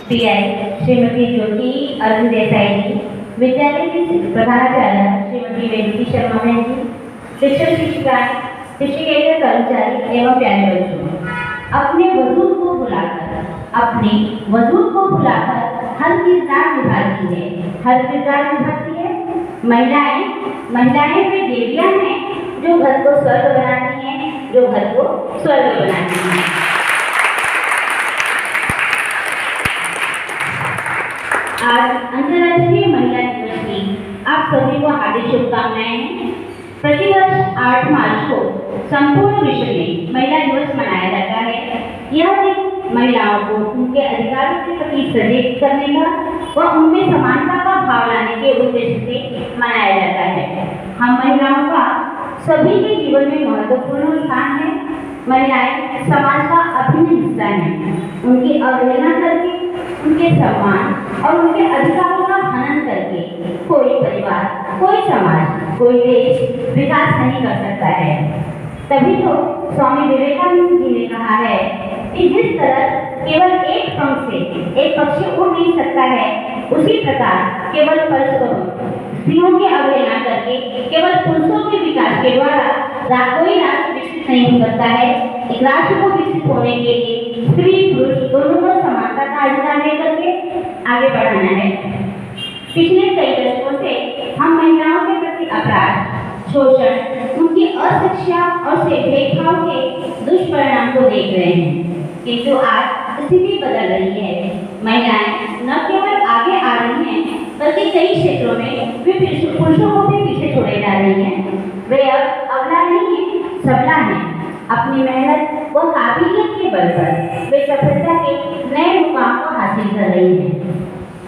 Pi Shrimati ज्योति अरुण देसाई जी, विद्यालय की प्रधानाचार्य श्रीमती वेदिकी शर्मा बहन जी, शिक्षक शिक्षिकाएं, शिक्षकेतर कर्मचारी एवं प्यारे बच्चों, अपने वजूद को भुलाकर हर किरदार निभाती है। महिलाएं वे देवियां हैं जो घर को स्वर्ग बनाती हैं। आज अंतर्राष्ट्रीय महिला दिवस की आप सभी को हार्दिक शुभकामनाएं हैं। प्रतिवर्ष 8 मार्च को संपूर्ण विश्व में महिला दिवस मनाया जाता है। यह दिन महिलाओं को उनके अधिकारों के प्रति सचेत करने का व उनमें समानता का भाव लाने के उद्देश्य से मनाया जाता है। हम महिलाओं का सभी के जीवन में महत्वपूर्ण स्थान है। महिलाएं समाज का अभिन्न हिस्सा हैं। उनकी अवहेलना करके, उनके सम्मान और उनके अधिकारों का हनन करके कोई परिवार, कोई समाज, कोई देश विकास नहीं कर सकता है। तभी तो स्वामी विवेकानंद जी ने कहा है कि जिस तरह केवल एक पंख से एक पक्षी उड़ नहीं सकता है, उसी प्रकार केवल स्त्रियों की अवहेलना करके केवल पुरुषों के विकास के द्वारा कोई राष्ट्र विकसित नहीं हो सकता है। एक राष्ट्र को विकसित होने के लिए स्त्री पुरुष दोनों को समानता का अधिकार लेकर के आगे बढ़ाना है। पिछले कई दशकों से हम महिलाओं के प्रति अपराध, शोषण, उनकी अशिक्षा और भेदभाव के दुष्परिणाम को देख रहे हैं, किंतु आज स्थिति बदल रही है। महिलाएं न केवल आगे आ रही हैं, बल्कि कई क्षेत्रों में वे पुरुषों को भी पीछे छोड़े जा रही हैं। वे अब अबला नहीं है, सबला है। अपनी मेहनत व काबिलियत के बल पर वे सफलता के नए मुकाम को हासिल कर रही हैं।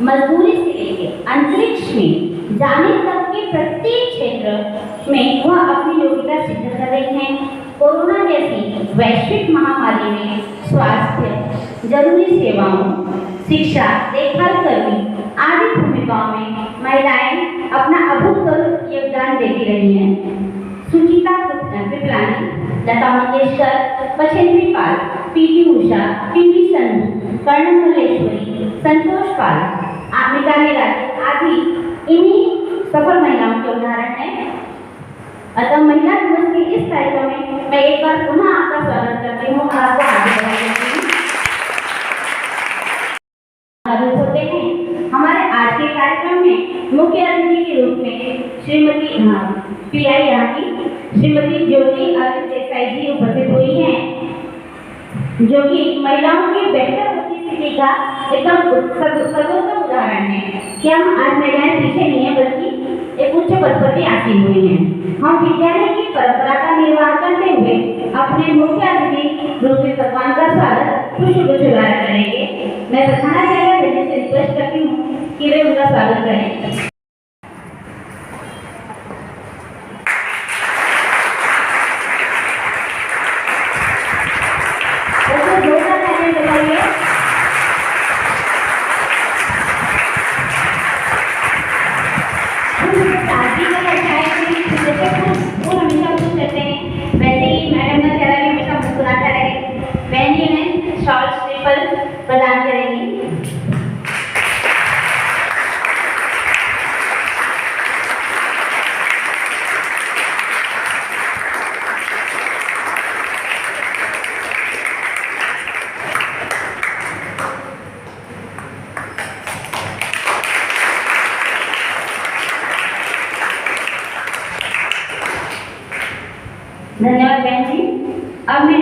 मजदूरी से लेकर अंतरिक्ष में जाने तक के प्रत्येक क्षेत्र में वह अपनी योग्यता सिद्ध कर रही हैं। कोरोना जैसी वैश्विक महामारी में स्वास्थ्य, जरूरी सेवाओं, शिक्षा, देखभाल कर्मी आदि भूमिकाओं में महिलाएं अपना अभूतपूर्व योगदान देती रही हैं। सुचिता कृपलानी, लता मंगेशकर, बछेंद्री पाल, पीटी उषा, पीवी संधू, कर्णन मल्लेश्वरी, संतोष पाल, मिताली राज आदि इन्हीं सफल महिलाओं के उदाहरण हैं। अतः महिला दिवस के इस कार्यक्रम में मैं एक बार पुनः आपका स्वागत करती हूँ। आपको आगे बढ़ाती होते हैं। हमारे आज के कार्यक्रम में मुख्य अतिथि के रूप में श्रीमती पीआई यहाँ की श्रीमती ज्योति अरुण देसाई जी उपस्थित हुई हैं, जो कि महिलाओं की बेहतर स्थिति का एकदम सर्वोत्तम उदाहरण है कि हम आज महिलाएं पीछे नहीं है, बल्कि एक उच्च पद पर भी आसीन हुई हैं। हम विद्यालय की परंपरा का निर्वाह करते हुए अपने मुख्य अतिथि रूप में भगवान का स्वागत पुष्पगुच्छ करेंगे। मैं प्रधानाचार्य से रिक्वेस्ट करती हूँ कि वे उनका स्वागत करें। प्रदान करेंगे। धन्यवाद बहन जी। अब मैं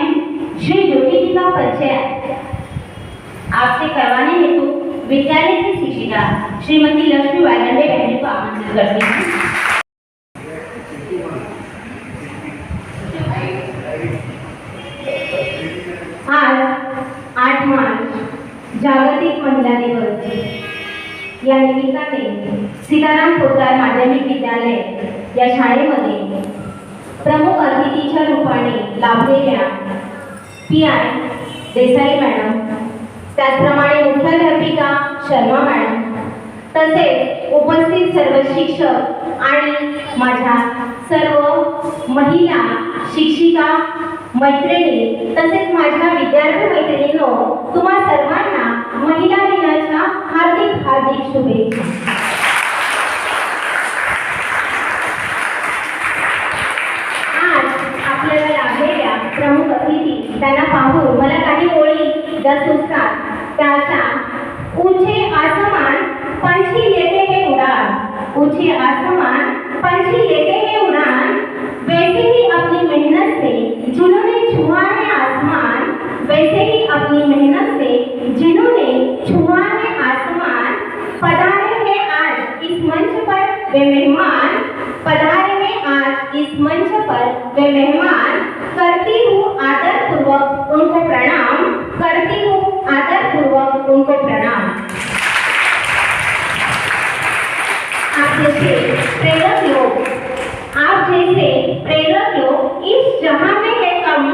श्री ज्योति जी का परिचय आपसे करवाने हेतु विद्यालय की शिक्षिका श्रीमती लक्ष्मी वायगंडे बहन जी को आमंत्रित करती हूँ। आज 8 मार्च जागतिक महिला दिवस या निमित्ताने सीताराम पोद्दार माध्यमिक विद्यालय या शाळेमध्ये प्रमुख अतिथीच्या रूपाने लाभलेल्या पीआय देसाई मॅडम, त्याचप्रमाणे मुख्याध्यापिका शर्मा मॅडम, तसेच उपस्थित सर्व शिक्षक आणि माझ्या सर्व महिला शिक्षिका मैत्रिणी, तसेच माझ्या विद्यार्थी मैत्रिणींनो, तुम्हा सर्वांना महिला दिनाच्या शुभेच्छा. आज आपल्याला लाभलेल्या प्रमुख अतिथी त्यांना पाहून मला काही ओळी ज्या सुचतात त्या अशा. ऊंचे आसमान पंछी लेते हैं उड़ान, ऊंचे आसमान पंछी लेते हैं उड़ान, वैसे ही अपनी मेहनत से जिन्होंने छुआ है आसमान, वैसे ही अपनी मेहनत से जिन्होंने छुआ है आसमान, पधारे हैं आज इस मंच पर वे मेहमान, पधारे हैं आज इस मंच पर वे मेहमान, करती हूँ आदर पूर्वक उनको प्रणाम, करती हूँ आदर पूर्वक उनको प्रणाम. आप जैसे प्रेरक लोग, आप जैसे प्रेरक लोग इस जहां में है कम,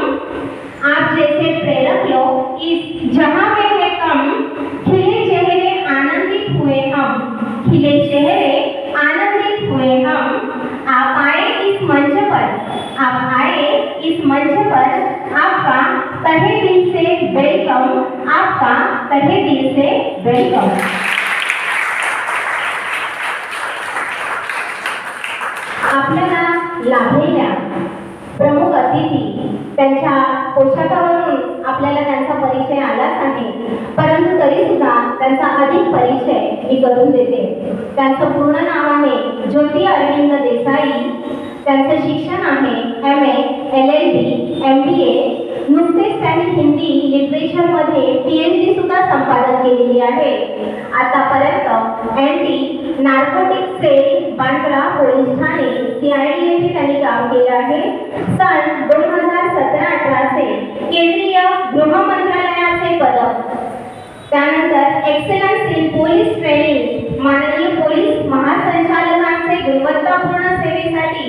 आप जैसे प्रेरक लोग इस जहां में है कम, खिले चेहरे आनंदित हुए हम, खिले चेहरे आनंदित हुए हम. आप आए इस मंच पर, आप आए इस मंच पर, आपका तहे दिल से वेलकम, आपका तहे दिल से वेलकम. आपल्याला लाभलेल्या प्रमुख अतिथी त्यांच्या पोशाखावरून आपल्याला त्यांचा परिचय आलाच आहे, परंतु तरी सुद्धा त्यांचा अधिक परिचय मी करून देते. त्यांचं पूर्ण नाव आहे ज्योती अरविंद देसाई. त्यांचं शिक्षण आहे MA, LLB, MBA. नुकतेच त्यांनी हिंदी लिटरेचरमध्ये PhD सुद्धा संपादन केलेली आहे. आतापर्यंत anti narcotic cell Bandra police Thane CID येथे त्यांनी काम केलं आहे. सन 2017-18 केंद्रीय गृह मंत्रालयाचे पदक, त्यानंतर एक्सेलन्स इन पोलीस ट्रेनिंग माननीय पोलीस महासंचालकांचे गुणवत्तापूर्ण सेवेसाठी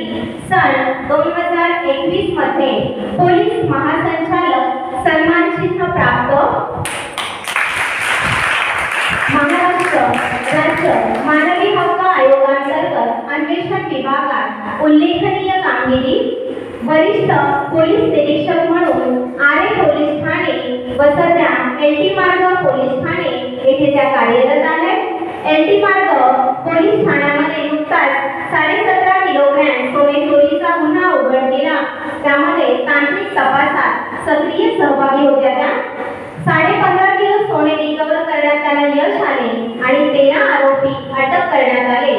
सन 2021 मध्ये पोलीस महासंचालक सन्मान चिन्ह प्राप्त. महाराष्ट्र राज्य मानवी हक्क आयोगांतर्गत अन्वेषण विभागात उल्लेखनीय कामगिरी. वरिष्ठ पोलीस निरीक्षक म्हणून आरे पोलीस ठाणे व सध्या LT मार्ग पोलीस ठाणे येथे त्या कार्यरत आहेत. LT मार्ग पोलीस ठाण्यामध्ये नुकताच 17.5 किलोग्रॅम सोने चोरीचा गुन्हा उघडकीला, त्यामध्ये तांत्रिक तपासात सक्रिय सहभागी होत्या. त्या 15.5 किलो सोने रिकव्हर करण्यात त्यांना यश आले आणि 13 आरोपी अटक करण्यात आले.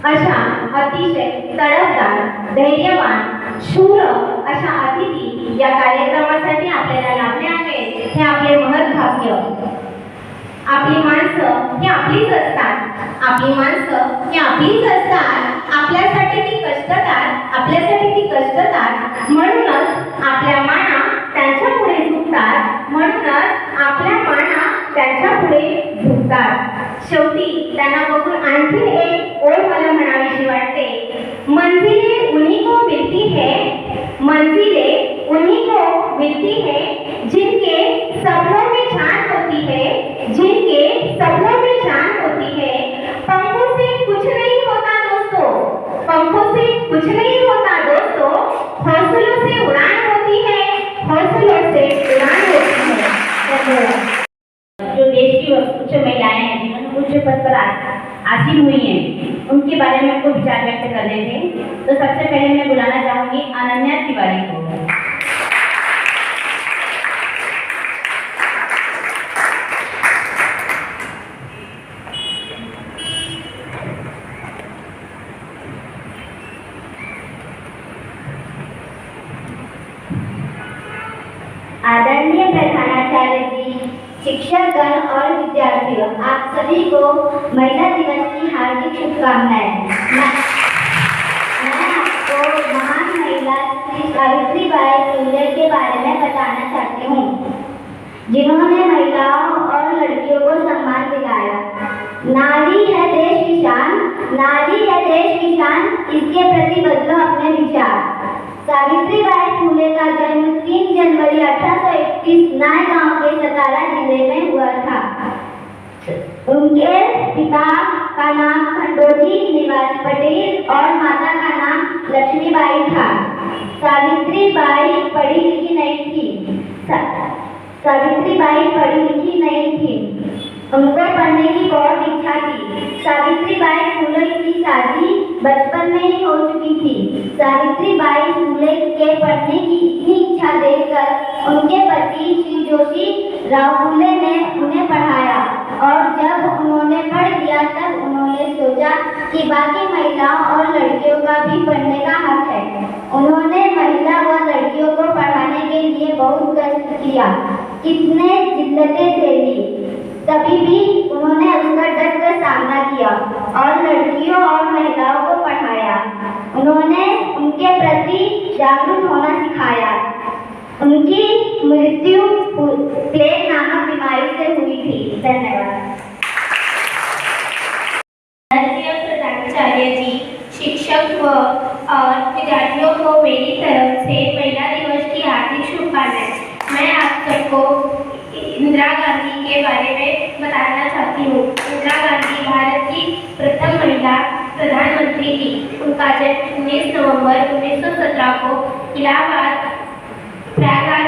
अशा अतिशय तडफदार, धैर्यवान, शूर अशा अतिथी या कार्यक्रमासाठी आपल्याला लाभले आहेत. हे आपले महत्भाग्य. आपली माणसं ही आपलीच असतात, आपली माणसं ही आपलीच असतात. आपल्यासाठी ती कष्टदार, आपल्यासाठी ती कष्टदार. म्हणूनच आपल्या माना त्यांच्या पुढे झुकतात, म्हणूनच आपल्या माना त्यांच्या पुढे झुकतात. शेवटी त्यांना बघून आणखी एक ओळ मला म्हणावीशी वाटते. मंजिले उन्हीं को मिलती है, मंजिले उन्हीं को मिलती है जिनके सपनों में जान होती है, जिनके सपनों में जान होती है. पंखों से कुछ नहीं होता दोस्तों, पंखों से कुछ नहीं होता दोस्तों, हौसलों से उड़ान होती है, हौसलों से उड़ान होती है. धन्यवाद. जो देश की उच्च महिलाएं हैं जिन्होंने उच्च पद पर आसीन हुई हैं, उनके बारे में आपको विचार व्यक्त करने थे. तो सबसे पहले मैं बुलाना चाहूंगी अनन्या तिवारी को. आदरणीय प्रधानाचार्य जी, शिक्षकगण और विद्यार्थियों, आप सभी को महिला दिवस की हार्दिक शुभकामनाएं. मैं आपको महान महिला श्री सावित्रीबाई फुले के बारे में बताना चाहती हूँ, जिन्होंने महिलाओं और लड़कियों को सम्मान दिलाया. नारी है देश की शान, नारी है देश की शान, इसके प्रति बदलो अपने विचार. सावित्रीबाई फुले का जन्म 3 जनवरी 1831 नाय गांव के सतारा जिले में हुआ था. उनके पिता का नाम खंडोजी निवास पटेल और माता का नाम लक्ष्मीबाई था. सावित्रीबाई पढ़ी लिखी नहीं थी. सावित्रीबाई पढ़ी लिखी नहीं थी, उनको पढ़ने की बहुत इच्छा थी। सावित्रीबाई फुले की शादी बचपन में ही हो चुकी थी। सावित्रीबाई फुले के पढ़ने की इतनी इच्छा देखकर उनके पति श्री जोशी राव फुले ने उन्हें पढ़ाया और जब उन्होंने पढ़ लिया तब उन्होंने सोचा कि बाकी महिलाओं और लड़कियों का भी पढ़ने का हक है। उन्होंने महिला व लड़कियों को पढ़ाने के लिए बहुत कष्ट किया, कितने जिद्दतें झेली, तभी भी उन्होंने उसका डट कर सामना किया और लड़कियों और महिलाओं को पढ़ाया। उन्होंने उनके प्रति जागरूक होना सिखाया। उनकी मृत्यु प्लेग नामक बीमारी से हुई थी। धन्यवाद। प्रधानाचार्य जी, शिक्षक और विद्यार्थियों को मेरी तरफ से महिला दिवस की हार्दिक शुभकामनाएं। मैं आप सबको इंदिरा गांधी के बारे में बताना चाहती हूँ। इंदिरा गांधी भारत की प्रथम महिला प्रधानमंत्री थी। उनका जन्म 19 नवंबर 1917 को इलाहाबाद प्रयागराज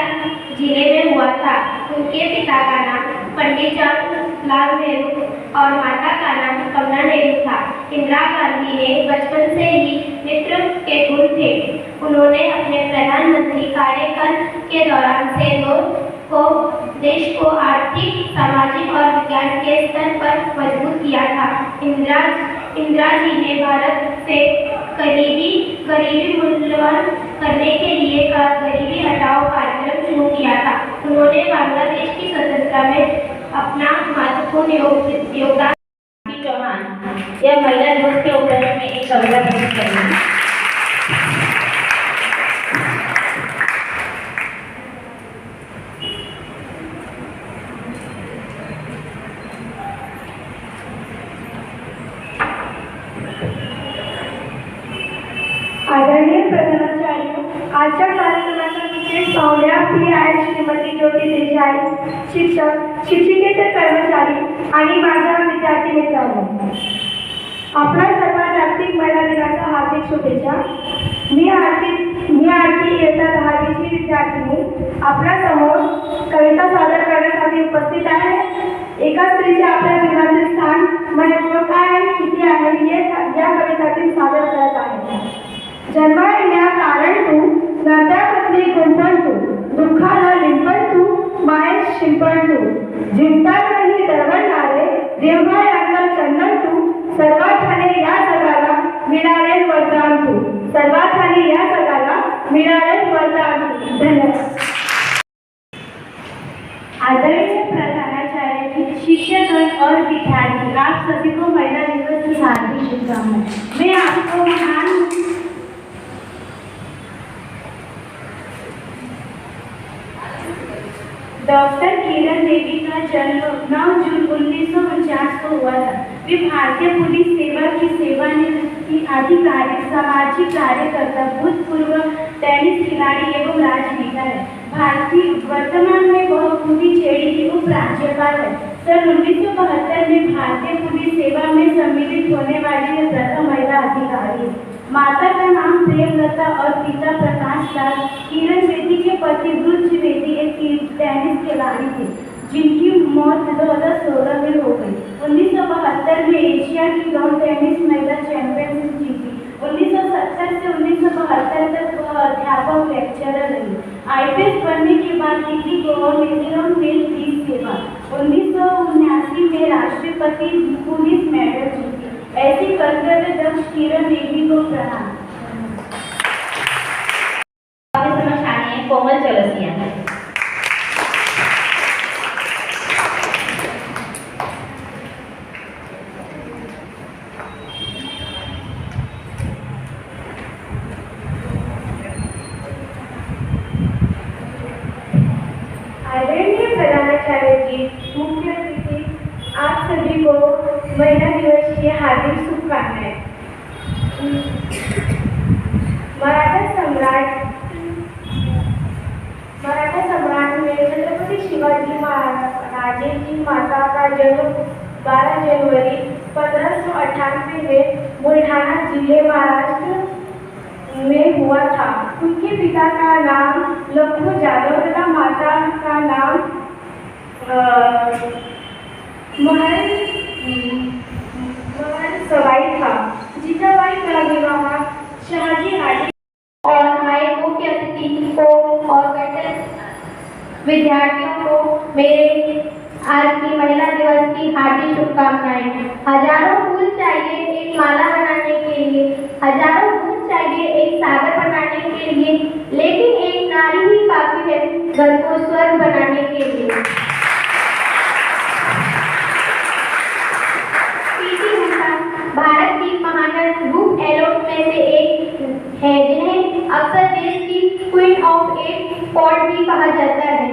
जिले में हुआ था। उनके पिता का नाम पंडित जवाहरलाल नेहरू और माता का नाम कमला नेहरू था। इंदिरा गांधी ने बचपन से ही नेतृत्व के गुण थे। उन्होंने अपने प्रधानमंत्री कार्यकाल के दौरान देश को आर्थिक, सामाजिक और विज्ञान के स्तर पर मजबूत किया था। इंदिरा जी ने भारत से गरीबी उन्मूलन करने के लिए गरीबी हटाओ कार्यक्रम शुरू किया था। उन्होंने बांग्लादेश की स्वतंत्रता में अपना महत्वपूर्ण योगदान। चौहान यह महिला दिवस के उपलक्ष्य में एक कविता प्रस्तुत करेंगे। आदरणीय प्रधानाचार्य, आजच्या कार्यक्रमाच्या विशेष पाहुण्या आपली आहेत श्रीमती ज्योती देसाई, शिक्षक, शिक्षिकेतर कर्मचारी आणि माझ्या विद्यार्थी मित्रांनो, आपणा सर्व जागतिक महिला दिनाच्या हार्दिक शुभेच्छा। मी आरती इयत्ता 10वीची विद्यार्थिनी आपल्या समोर कविता सादर करण्यासाठी उपस्थित आहे। एका स्त्रीचे आपल्या जीवनातील स्थान, महत्त्व काय, किती आहे हे या कवितातून सादर करत आहे। जन्माला कारण तू, नद्यापत्नी गुंफण तू, दुःखाला लिंपण तू, मायेत शिंपण तू, जिंकतानाही दरवळणारे देवघरातलं चंदन तू, सर्वार्थाने या जगाला मिळाले वरदान तू, सर्वार्थाने या जगाला मिळाले वरदान तू। धन्यवाद। आदरणीय प्रधानाचार्य जी, शिक्षक और विद्यार्थी, आप सभी को महिला दिवस की हार्दिक शुभकामनाएं। मैं आपको महान डॉक्टर किरण देवी का जन्म 9 जून 1949 को हुआ था। वे भारतीय पुलिस सेवा की सेवानिवृत्त अधिकारी, सामाजिक कार्यकर्ता, भूतपूर्व टेनिस खिलाड़ी एवं राजनेता है। भारतीय वर्तमान में वह पुडुचेरी की उपराज्यपाल है। सन 1972 में भारतीय पुलिस सेवा में सम्मिलित होने वाली यह प्रथम महिला अधिकारी है। माता का नाम प्रेमलता और पिता प्रकाश लाल। किरण बेदी के पति ब्रुज बेदी एक टेनिस खिलाड़ी थे, जिनकी मौत 2016 में हो गई। 1972 में एशिया की लॉन टेनिस महिला चैंपियनशिप जीती। 1970 से 1972 तक वह अध्यापक लेक्चरर रही। IPS बनने के बाद दिल्ली गवर्नमेंट में पुलिस सेवा। 1979 में राष्ट्रपति पुलिस मेडल जीती। ऐसी कर्तव्य दक्ष किरण देवी को प्रणाम। कोमल चौरसिया। आदरणीय प्रधानाचार्य जी, मुख्य अतिथि, आप सभी को महिला दिवस की हार्दिक शुभकामनाएं। मराठा सम्राट में छत्रपति शिवाजी महाराज की माता का जन्म 12 जनवरी 1598 में बुल्ढाना जिले महाराष्ट्र में हुआ था। उनके पिता का नाम लखू जादव तथा माता का नाम महल सवाई था। जीजाबाई का विवाह शहाजी हाजी और हमारे मुख्य अतिथि को और विद्यार्थियों को मेरे आज की महिला दिवस की हार्दिक शुभकामनाएं। हजारों फूल चाहिए एक माला बनाने के लिए, हजारों फूल चाहिए एक सागर बनाने के लिए, लेकिन एक नारी ही काफी है घर को स्वर्ग बनाने के लिए। पीटी उषा भारत की महान ग्रुप एथलीट में से एक है, जिन्हें अक्सर देश की क्वीन ऑफ स्पोर्ट भी कहा जाता है।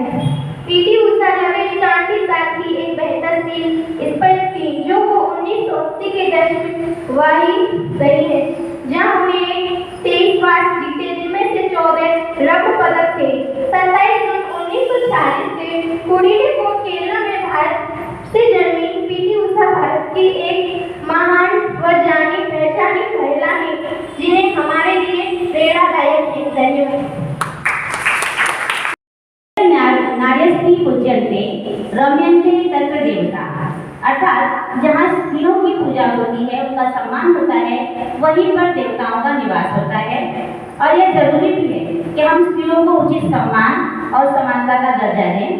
पीटी उषा रमेश चांद के साथ ही एक बेहतरीन स्पर्श थी, जो वो 1980 के दशक में वही रही है, जहां उन्हें 23 बार जीते, जिनमें से 14 रौप्य पदक थे। 27 जून 1940 से कोझिकोड केरल में भारत से जन्मी पीटी उषा भारत की एक महान व जानी पहचानी महिला है, जिन्हें हमारे लिए प्रेरणादायक है। धन्यवाद। नार्यस्त्री पूज्यन्ते रम्यन्ते तत्र देवता, अर्थात जहाँ स्त्रियों की पूजा होती है, उनका सम्मान होता है, वहीं पर देवताओं का निवास होता है। और यह जरूरी भी है कि हम स्त्रियों को उचित सम्मान और समानता का दर्जा दें।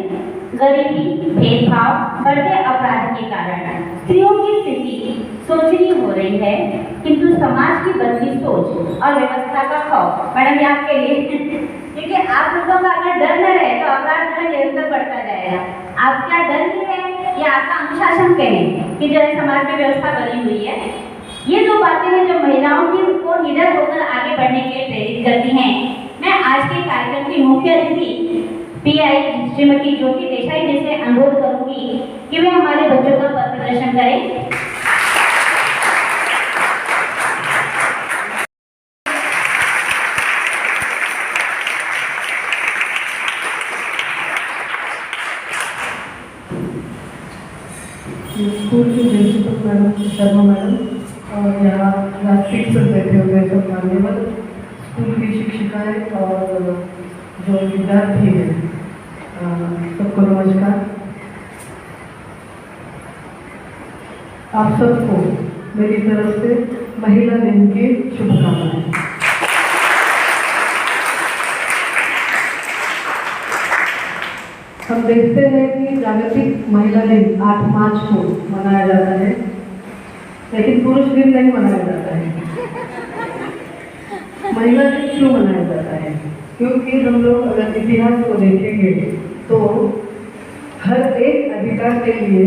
गरीबी, भेदभाव, बढ़ते अपराध के कारण स्त्रियों की स्थिति शोचनीय हो रही है, किंतु समाज की बदली सोच और व्यवस्था का खौफ, मैडम ये आपके लिए क्योंकि आप लोगों का अगर डर न रहे तो अपराध जो है निरंतर बढ़ता जाएगा। आपका डर ही है या आपका अनुशासन कहें कि जो है समाज में व्यवस्था बनी हुई है। ये दो बातें हैं जो महिलाओं की को निडर होकर आगे बढ़ने के लिए प्रेरित करती हैं। मैं आज के कार्यक्रम की मुख्य अतिथि पीआई श्रीमती ज्योति देसाई जी से अनुरोध करूंगी कि वे हमारे बच्चों का पथ प्रदर्शन करें। स्कूल की प्रिंसिपल मैडम शर्मा मैडम और यहाँ क्लास पर बैठे हुए सब मान्यवर, स्कूल की शिक्षिकाएं और जो विद्यार्थी हैं, सबको नमस्कार। आप सबको मेरी तरफ से महिला दिन की शुभकामनाएं। हम देखते हैं कि जागतिक महिला दिन 8 मार्च को मनाया जाता है, लेकिन पुरुष दिन नहीं मनाया जाता है। महिला दिन क्यों मनाया जाता है? क्योंकि हम लोग अगर इतिहास को देखेंगे तो हर एक अधिकार के लिए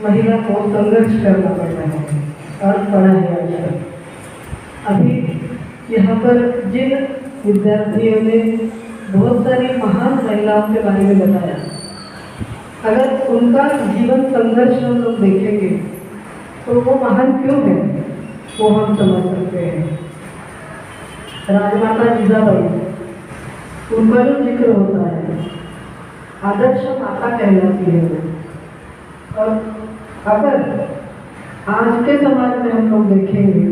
महिला को संघर्ष करना पड़ता है और पड़ा है आज तक। अभी यहाँ पर जिन विद्यार्थियों ने बहुत सारी महान महिलाओं के बारे में बताया, अगर उनका जीवन संघर्ष हम लोग देखेंगे तो वो महान क्यों है वो हम समझ सकते हैं। राजमाता जिजाबाई, उनका जो जिक्र होता है, आदर्श माता कहलाती है वो। और अगर आज के समाज में हम लोग देखेंगे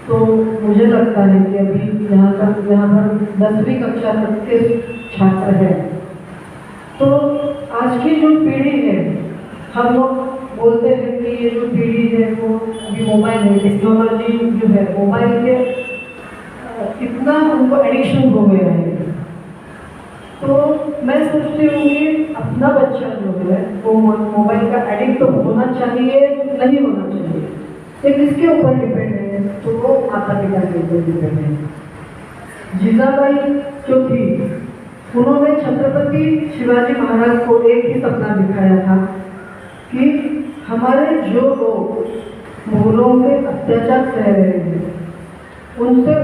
तो मुझे लगता है कि अभी यहाँ पर 10वीं कक्षा तक के छात्र हैं, तो आज की जो पीढ़ी है, हम लोग बोलते हैं कि ये जो पीढ़ी है वो अभी मोबाइल है, टेक्नोलॉजी जो है मोबाइल के इतना उनको एडिक्शन हो गया है। तो मैं सोचती हूँ कि अपना बच्चा जो है वो मोबाइल का एडिक्ट तो होना चाहिए नहीं होना चाहिए, ये किसके ऊपर डिपेंड है? तो वो माता पिता के ऊपर डिपेंड है। जिजाबाई जो थी, उन्होंने छत्रपति शिवाजी महाराज को एक ही सपना दिखाया था कि हमारे जो लोग मुगलों के अत्याचार सह रहे हैं उनसे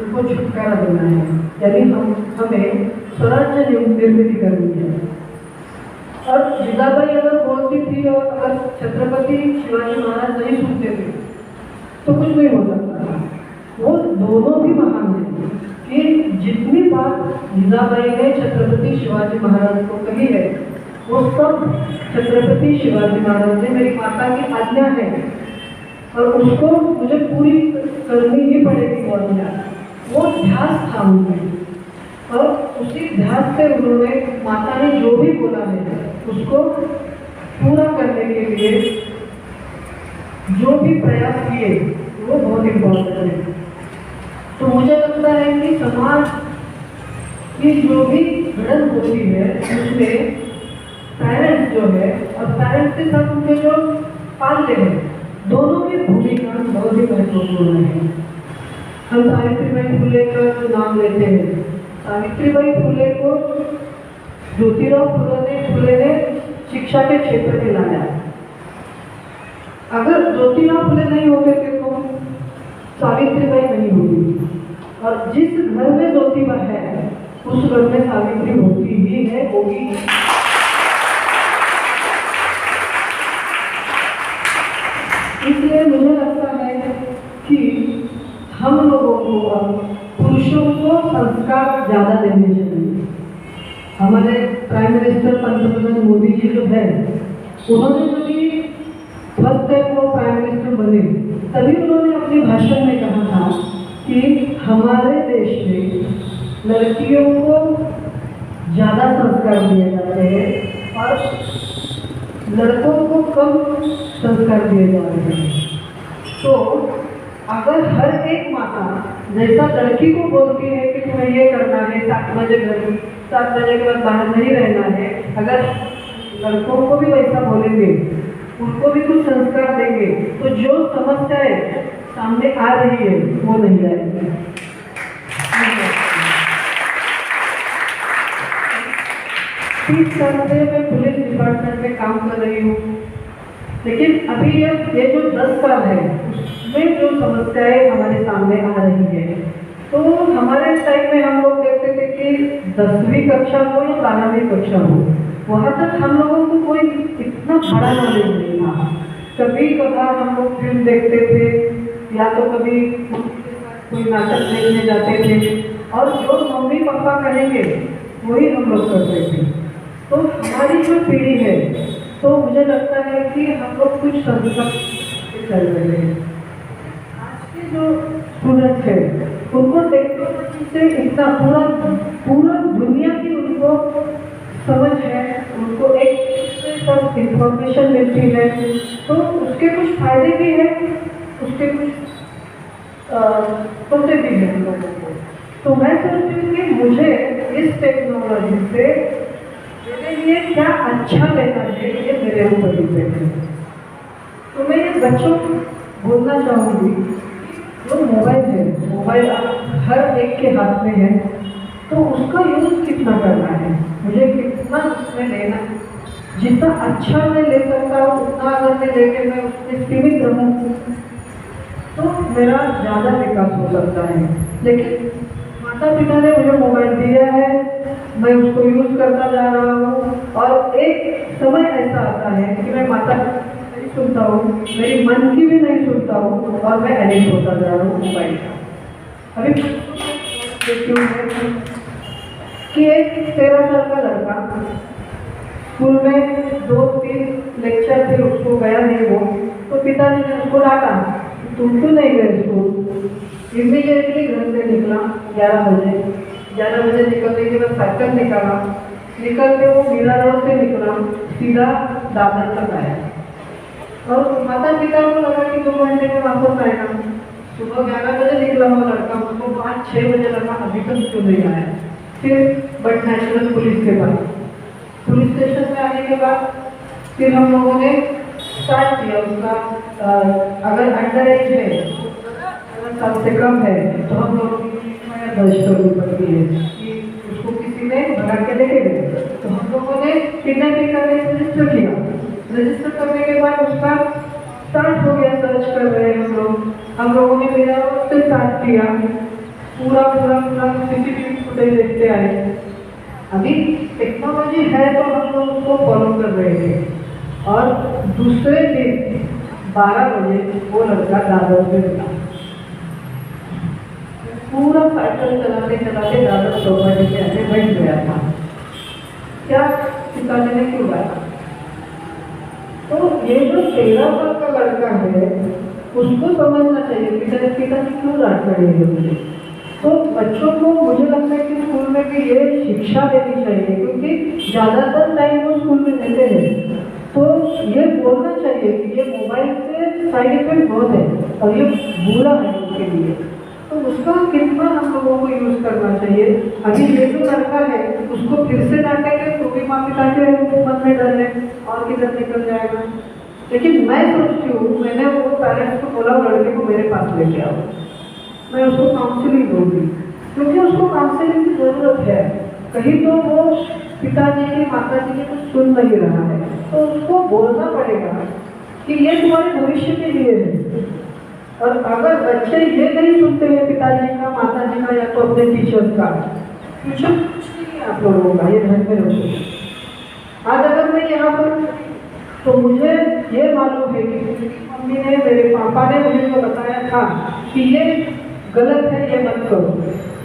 उनको छुटकारा देना है, यानी हमें स्वराज्य निर्मित करनी है। और जिजाबाई अगर बोलती थी और अगर छत्रपति शिवाजी महाराज नहीं सुनते थे तो कुछ नहीं हो सकता। वो दोनों भी महान हैं कि जितनी बात जिजाबाई ने छत्रपति शिवाजी महाराज को कही है वो सब छत्रपति शिवाजी महाराज ने मेरी माता की आज्ञा है और उसको मुझे पूरी करनी ही पड़ेगी। वो आज्ञा, वो ध्यास था उनमें। और उसी ध्यान से उन्होंने माता ने जो भी बोला है उसको पूरा करने के लिए जो भी प्रयास किए वो बहुत इम्पोर्टेंट है। तो मुझे लगता है कि समाज की जो भी गढ़न होती है उसमें पेरेंट्स जो है और पेरेंट्स के साथ उनके जो पालते हैं दोनों की भूमिका बहुत ही महत्वपूर्ण है। हम सावित्रीबाई फुले का जो नाम लेते हैं, सावित्रीबाई फुले को ज्योतिराव फुले ने शिक्षा के क्षेत्र में लाया। अगर ज्योतिराव फुले नहीं होते थे तो सावित्रीबाई नहीं होती, और जिस घर में ज्योतिबा है उस घर में सावित्री होती ही है, होगी। इसलिए मुझे लगता है कि हम लोगों को पुरुषों को संस्कार ज़्यादा देने चाहिए। हमारे प्राइम मिनिस्टर पंतप्रधान मोदी जी जो है उन्होंने जब भी फर्स्ट टाइम वो प्राइम मिनिस्टर बने तभी उन्होंने अपने भाषण में कहा था कि हमारे देश में लड़कियों को ज़्यादा संस्कार दिए जाते हैं और लड़कों को कम संस्कार दिए जा रहे हैं। तो अगर हर एक माता जैसा लड़की को बोलती है कि तुम्हें ये करना है, 7 बजे के बाद बाहर नहीं रहना है, अगर लड़कों को भी वैसा बोलेंगे, उनको भी कुछ संस्कार देंगे, तो जो समस्याएं सामने आ रही है वो नहीं आएगी। तीस साल से मैं पुलिस डिपार्टमेंट में काम कर रही हूँ, लेकिन अभी ये जो 10 साल है उसमें जो समस्याएं हमारे सामने आ रही है, तो हमारे टाइम में हम लोग देखते थे कि 10वीं कक्षा हो या 12वीं कक्षा हो, वहाँ तक हम लोगों को कोई इतना बड़ा नॉलेज नहीं था। कभी कभार हम लोग फिल्म देखते थे या तो कभी कोई नाटक देखने जाते थे और जो मम्मी पापा कहेंगे वही हम लोग करते थे। तो हमारी जो पीढ़ी है तो मुझे लगता है कि हम लोग कुछ संस्कार चल रहे हैं। आज के जो स्टूडेंट्स हैं उनको टेक्नोलॉजी से इतना पूरा दुनिया की उनको समझ है, उनको एक सब इंफॉर्मेशन मिलती है, तो उसके कुछ फायदे भी हैं, उसके कुछ तोटे भी हैं हम लोगों को। तो मैं सोचती हूँ कि मुझे इस टेक्नोलॉजी से मेरे लिए क्या अच्छा लेना है ये मेरे ऊपर डिपेंड है। तो मैं ये बच्चों को बोलना चाहूँगी, जो मोबाइल है, मोबाइल हर एक के हाथ में है, तो उसका यूज़ कितना करना है, मुझे कितना उसमें लेना है। जितना अच्छा मैं ले सकता हूँ उतना अगर मैं लेके मैं उसमें सीमित रहूँ तो मेरा ज़्यादा विकास हो सकता है। लेकिन माता पिता ने मुझे मोबाइल दिया है, मैं उसको यूज़ करता जा रहा हूँ और एक समय ऐसा आता है कि मैं माता नहीं सुनता हूँ, मेरी मन की भी नहीं सुनता हूँ और मैं एडिक्ट होता जा रहा हूँ मोबाइल का। अभी देखती हूँ कि एक 13 साल का लड़का स्कूल में 2-3 लेक्चर थे, उसको गया नहीं वो, तो पिताजी ने उसको डांटा, तुम क्यों नहीं गए स्कूल। इमीडिएटली घर से निकला 11 बजे निकलने के बाद साइकिल निकाला, निकल के वो मीरा रोड से निकला, सीधा दादर तक आया और माता पिता को लगा कि 2 घंटे में वापस आएगा। सुबह 11 बजे निकला वो लड़का, उसको 5-6 बजे लगा अभी तक क्यों नहीं आया। फिर बट नेशनल पुलिस के पास, पुलिस स्टेशन में आने के बाद फिर हम लोगों ने स्टार्ट किया उसका, अगर अंडर एज है, 18 साल से कम है, तो हम लोग दर्ज करती है कि उसको किसी ने भगा के लेके गए, तो हम लोगों ने किडनैपिंग का रजिस्टर किया। रजिस्टर करने के बाद उसका स्टार्ट हो गया, सर्च कर रहे हैं हम लोगों ने मेरा उससे स्टार्ट किया, पूरा सीसीटीवी फुटेज देखते आए। अभी टेक्नोलॉजी है तो हम लोग उसको फॉलो कर रहे थे और दूसरे दिन 12 बजे वो लड़का दादर में मिला। पूरा साइकिल चलाते चलाते दादर चौपाटी के आगे बैठ गया था। क्या पिताजी ने क्यों गाया? तो ये जो 13 साल का लड़का है उसको समझना चाहिए पिताजी क्यों डांट रहे हैं मुझे। तो बच्चों को मुझे लगता है कि स्कूल में भी ये शिक्षा देनी चाहिए, क्योंकि ज़्यादातर टाइम वो स्कूल में देते हैं। तो ये बोलना चाहिए कि ये मोबाइल से साइड इफेक्ट बहुत है और ये बुरा है उसके लिए, तो उसका कितना हम लोगों को यूज़ करना चाहिए। अभी ये जो लड़का है उसको फिर से डांटेंगे तो भी माँ पिता के मन में डर है और किधर निकल जाएगा। लेकिन मैं सोचती हूँ, मैंने वो पेरेंट्स को बोला लड़के को मेरे पास लेके आओ, मैं उसको काउंसलिंग दूंगी, क्योंकि उसको काउंसलिंग की ज़रूरत है। कहीं तो वो पिताजी की माताजी की कुछ सुन नहीं रहा है, तो उसको बोलना पड़ेगा कि ये तुम्हारे भविष्य के लिए है। और अगर बच्चे ये नहीं सुनते हैं पिताजी का, माताजी का या तो अपने टीचर्स का, फ्यूचर कुछ नहीं है आप लोगों का, ये ध्यान में रखो। आज अगर मैं यहाँ पर, तो मुझे ये मालूम है कि मम्मी ने, मेरे पापा ने मुझे जो बताया था कि ये गलत है, ये मत करो,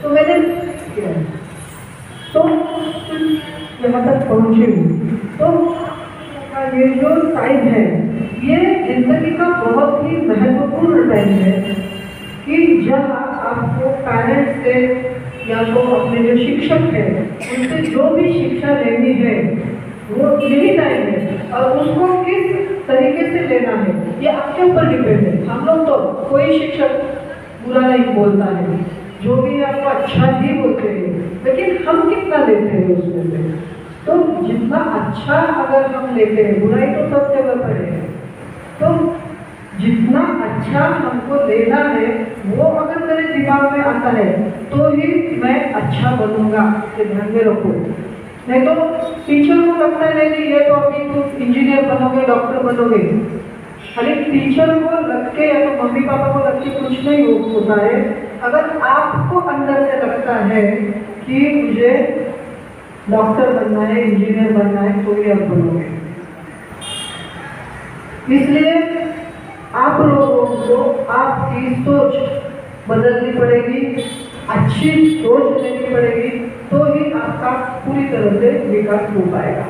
तो मैंने किया, तो यहाँ तक पहुँची हूँ। तो ये जो टाइम है ये जिंदगी का बहुत ही महत्वपूर्ण टाइम है कि जहाँ आपको पेरेंट्स से या तो अपने जो शिक्षक है उनसे जो भी शिक्षा लेनी है वो यही टाइम है, और उसको किस तरीके से लेना है ये आपके ऊपर डिपेंड है। हम लोग तो कोई शिक्षक बुरा नहीं बोलता है, जो भी आपको अच्छा ही बोलते हैं, लेकिन हम कितना लेते हैं उसमें से। तो जितना अच्छा अगर हम लेते हैं, बुराई तो सब जगह पर है, तो जितना अच्छा हमको लेना है वो अगर मेरे दिमाग में आता है तो ही मैं अच्छा बनूंगा, ये ध्यान में रखो। नहीं तो टीचर को लगता है नहीं ये तो अभी तुम इंजीनियर बनोगे, डॉक्टर बनोगे, अरे टीचर को लग के या तो मम्मी पापा को लग के कुछ नहीं होता है। अगर आपको अंदर से लगता है कि मुझे डॉक्टर बनना है, इंजीनियर बनना है, तो ही आप बनोगे। इसलिए आप लोगों को आपकी सोच बदलनी पड़ेगी, अच्छी सोच लेनी पड़ेगी, तो ही आपका पूरी तरह से विकास हो पाएगा।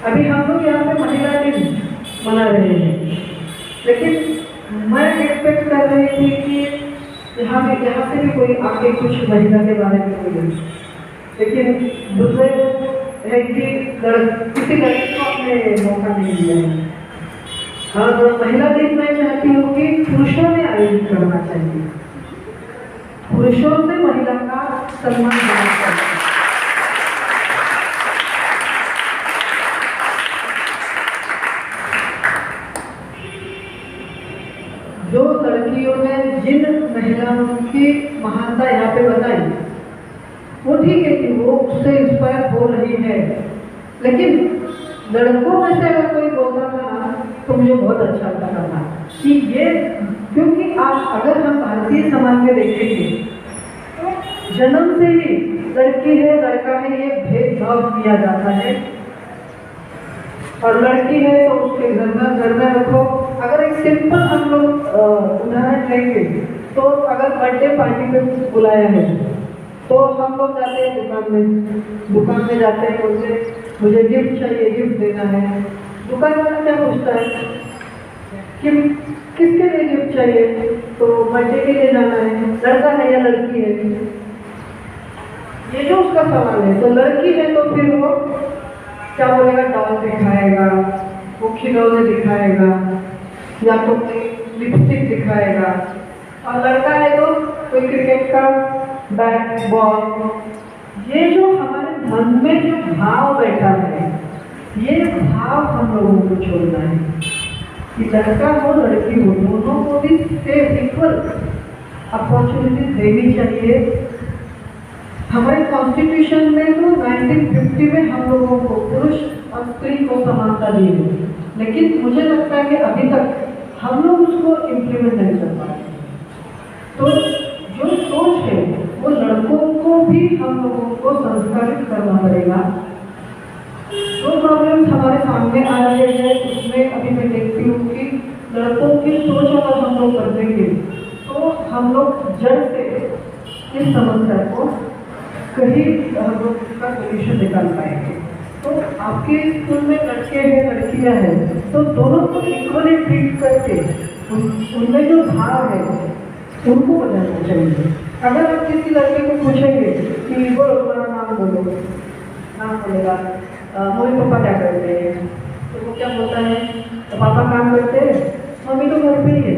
अभी हम लोग यहाँ पे महिला दिन मना रहे हैं, लेकिन मैं एक्सपेक्ट कर रही थी कि यहाँ से भी कोई आके कुछ महिला के बारे में बोले, लेकिन दूसरे है कि किसी लड़की को अपने मौका नहीं दिया है। और महिला दिन मैं चाहती हूँ कि पुरुषों ने आयोजित करना चाहिए, पुरुषों से महिला का सम्मान करना चाहिए। जो लड़कियों ने जिन महिलाओं की महानता यहाँ पे बताई वो ठीक है कि वो उससे इंस्पायर हो रही है, लेकिन लड़कों में से अगर कोई बोलता था ना तो मुझे बहुत अच्छा लगता था कि ये, क्योंकि आप अगर हम भारतीय समाज में देखेंगे तो जन्म से ही लड़की है लड़का है ये भेदभाव किया जाता है, और लड़की है तो उसके घर में रखो। अगर एक सिंपल हम लोग उदाहरण लेंगे तो अगर बर्थडे पार्टी पे बुलाया है तो हम लोग जाते हैं दुकान में जाते हैं, बोलते मुझे गिफ्ट चाहिए, गिफ्ट देना है। दुकान वाला क्या पूछता है कि किसके लिए गिफ्ट चाहिए, तो बर्थडे के लिए जाना है, लड़का है या लड़की है, ये जो उसका सवाल है। तो लड़की है तो फिर वो क्या बोलेगा, डॉल दिखाएगा, वो खिलौने दिखाएगा या तो लिपस्टिक दिखाएगा, और लड़का है तो कोई क्रिकेट का बैट बॉल। ये जो हमारे मन में जो भाव बैठा है ये भाव हम लोगों को छोड़ना है कि लड़का हो लड़की हो दोनों को भी सेम इक्वल अपॉर्चुनिटी देनी चाहिए। हमारे कॉन्स्टिट्यूशन में तो 1950 में हम लोगों को पुरुष और स्त्री को समानता दी है, लेकिन मुझे लगता है कि अभी तक हम लोग उसको इम्प्लीमेंट नहीं कर पाए। तो जो सोच है वो लड़कों को भी हम लोगों को संस्कारित करना पड़ेगा। जो प्रॉब्लम्स हमारे सामने आ रहे हैं उसमें अभी मैं देखती हूँ कि लड़कों की सोच अगर हम लोग बदलेंगे तो हम लोग जड़ से इस समस्या को कहीं हम लोग इसका सोल्यूशन निकाल पाएंगे। तो आपके स्कूल में लड़के हैं लड़कियां हैं तो दोनों को इक्वली ट्रीट करके उनमें जो भाव है उनको बदलना चाहिए। अगर आप किसी लड़के को पूछेंगे कि बोलो तुम्हारा नाम बोलो, नाम बोलेगा, मम्मी पापा क्या करते हैं, तो वो क्या बोलता है, तो पापा काम करते हैं, मम्मी तो घर पे ही है।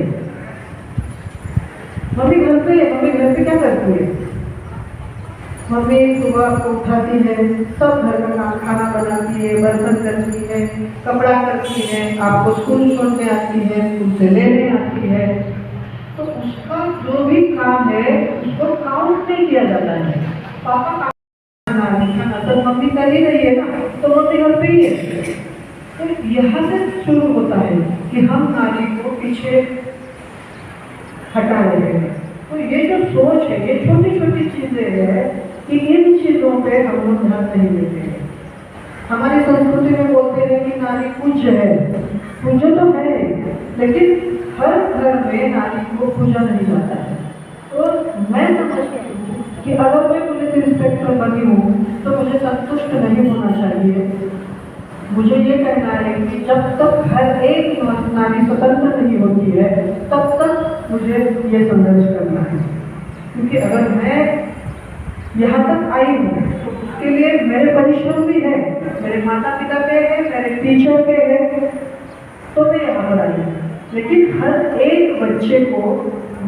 मम्मी घर पे है, मम्मी घर पे क्या करती है? मम्मी सुबह को उठाती है, सब घर का काम, खाना बनाती है, बर्तन करती है, कपड़ा करती है, आपको स्कूल छोड़ने आती है, स्कूल से लेने आती है। तो उसका जो भी काम है उसको काउंट नहीं किया जाता है। पापा खाना तो मम्मी कर ही रही है ना, तो मम्मी घर पे ही है। तो यहाँ से शुरू होता है कि हम नारी को पीछे हटा रहे हैं। तो ये जो सोच है, ये छोटी छोटी चीजें हैं कि इन चीजों पे हम लोग ध्यान नहीं देते हैं। हमारी संस्कृति में बोलते हैं कि नारी पूज्य है, पूज्य तो है, लेकिन हर घर में नारी को पूजा नहीं जाता है। तो मैं समझती हूँ कि अगर मैं पुलिस इंस्पेक्टर बनी हूँ तो मुझे संतुष्ट नहीं होना चाहिए। मुझे ये कहना है कि जब तक हर एक नारी स्वतंत्र नहीं होती है तब तक मुझे ये संघर्ष करना है। क्योंकि अगर मैं यहाँ तक आई हूँ तो उसके लिए मेरे परिश्रम भी है, मेरे माता पिता के हैं, मेरे टीचर के हैं, तो मैं यहाँ पर आई हूँ। लेकिन हर एक बच्चे को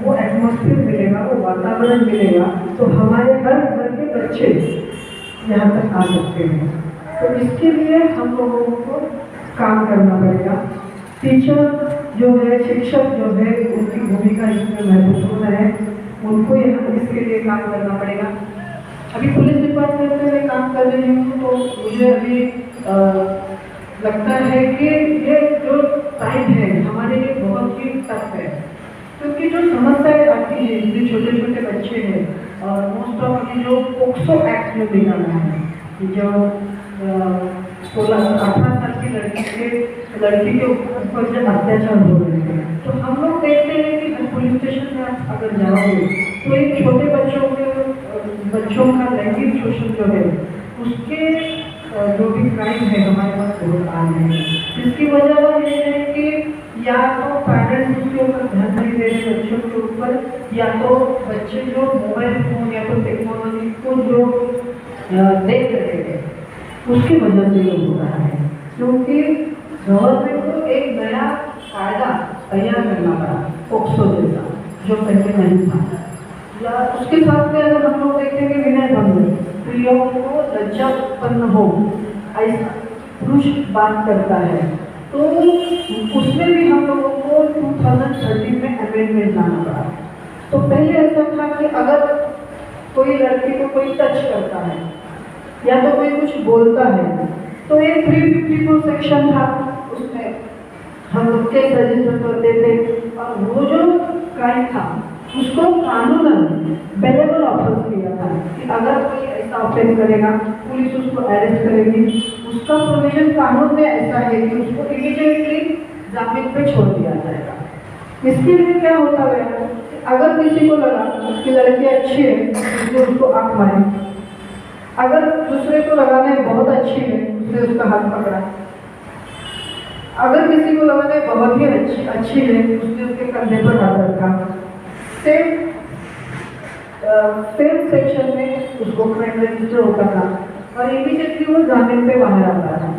वो एटमॉस्फेयर मिलेगा, वो वातावरण मिलेगा, तो हमारे हर घर के बच्चे यहाँ तक आ सकते हैं। तो इसके लिए हम लोगों को काम करना पड़ेगा। टीचर जो है, शिक्षक जो है, उनकी भूमिका इसमें महत्वपूर्ण है, उनको यहाँ इसके लिए काम करना पड़ेगा। अभी पुलिस डिपार्टमेंट में मैं काम कर रही हूँ तो मुझे अभी लगता है कि ये जो टाइम है हमारे लिए बहुत ही टफ है, क्योंकि जो समस्याएं आती है, जो छोटे छोटे बच्चे हैं, और मोस्ट ऑफ अभी जो पोक्सो एक्ट में भी आना है, जो 16-18 साल की लड़की के ऊपर जब अत्याचार हो रहे हैं, तो हम लोग देखते हैं कि पुलिस स्टेशन में आप अगर जाओगे तो एक छोटे बच्चों का लैंगिक शोषण जो है उसके जो भी क्राइम है हमारे पास बहुत आ रहे हैं। इसकी वजह ये है कि या तो पेरेंट्स उसके ऊपर ध्यान नहीं दे रहे बच्चों के ऊपर, या तो बच्चे जो मोबाइल फोन या तो टेक्नोलॉजी को जो देख रहे हैं उसकी वजह से ये हो रहा है। क्योंकि गवर्नमेंट को एक नया कायदा तैयार करना पड़ा पोक्सो जैसा, जो पहले नहीं था। या उसके साथ में अगर हम लोग देखेंगे विनय भंग, स्त्रियों को लज्जा उत्पन्न हो ऐसा पुरुष बात करता है, तो उसमें भी हम लोगों को 2013 में अमेंडमेंट लाना पड़ा। तो पहले ऐसा था कि अगर कोई लड़की को कोई टच करता है या तो कोई कुछ बोलता है तो एक 354 सेक्शन था, उसमें हम लोग केस रजिस्टर करते थे, और वो जो क्राइम था उसको कानूनन बेलेबल ऑफेंस किया था कि अगर कोई ऐसा ऑफेंस करेगा पुलिस उसको अरेस्ट करेगी। उसका प्रोविजन कानून में ऐसा है कि उसको इमीडिएटली जामीन पे छोड़ दिया जाएगा। इसके लिए क्या होता है, अगर किसी को लगा कि लड़की अच्छी है उसने उसको आंख मारी, अगर दूसरे को लगाने बहुत अच्छी है उसने उसका हाथ पकड़ा, अगर किसी को लगाने बहुत ही अच्छी है उसने उसके कंधे पर हाथ रखा, सेम सेक्शन में उसको क्राइम रजिस्टर होता था और इमीडिएटली वो जामीन पे बाहर आता था।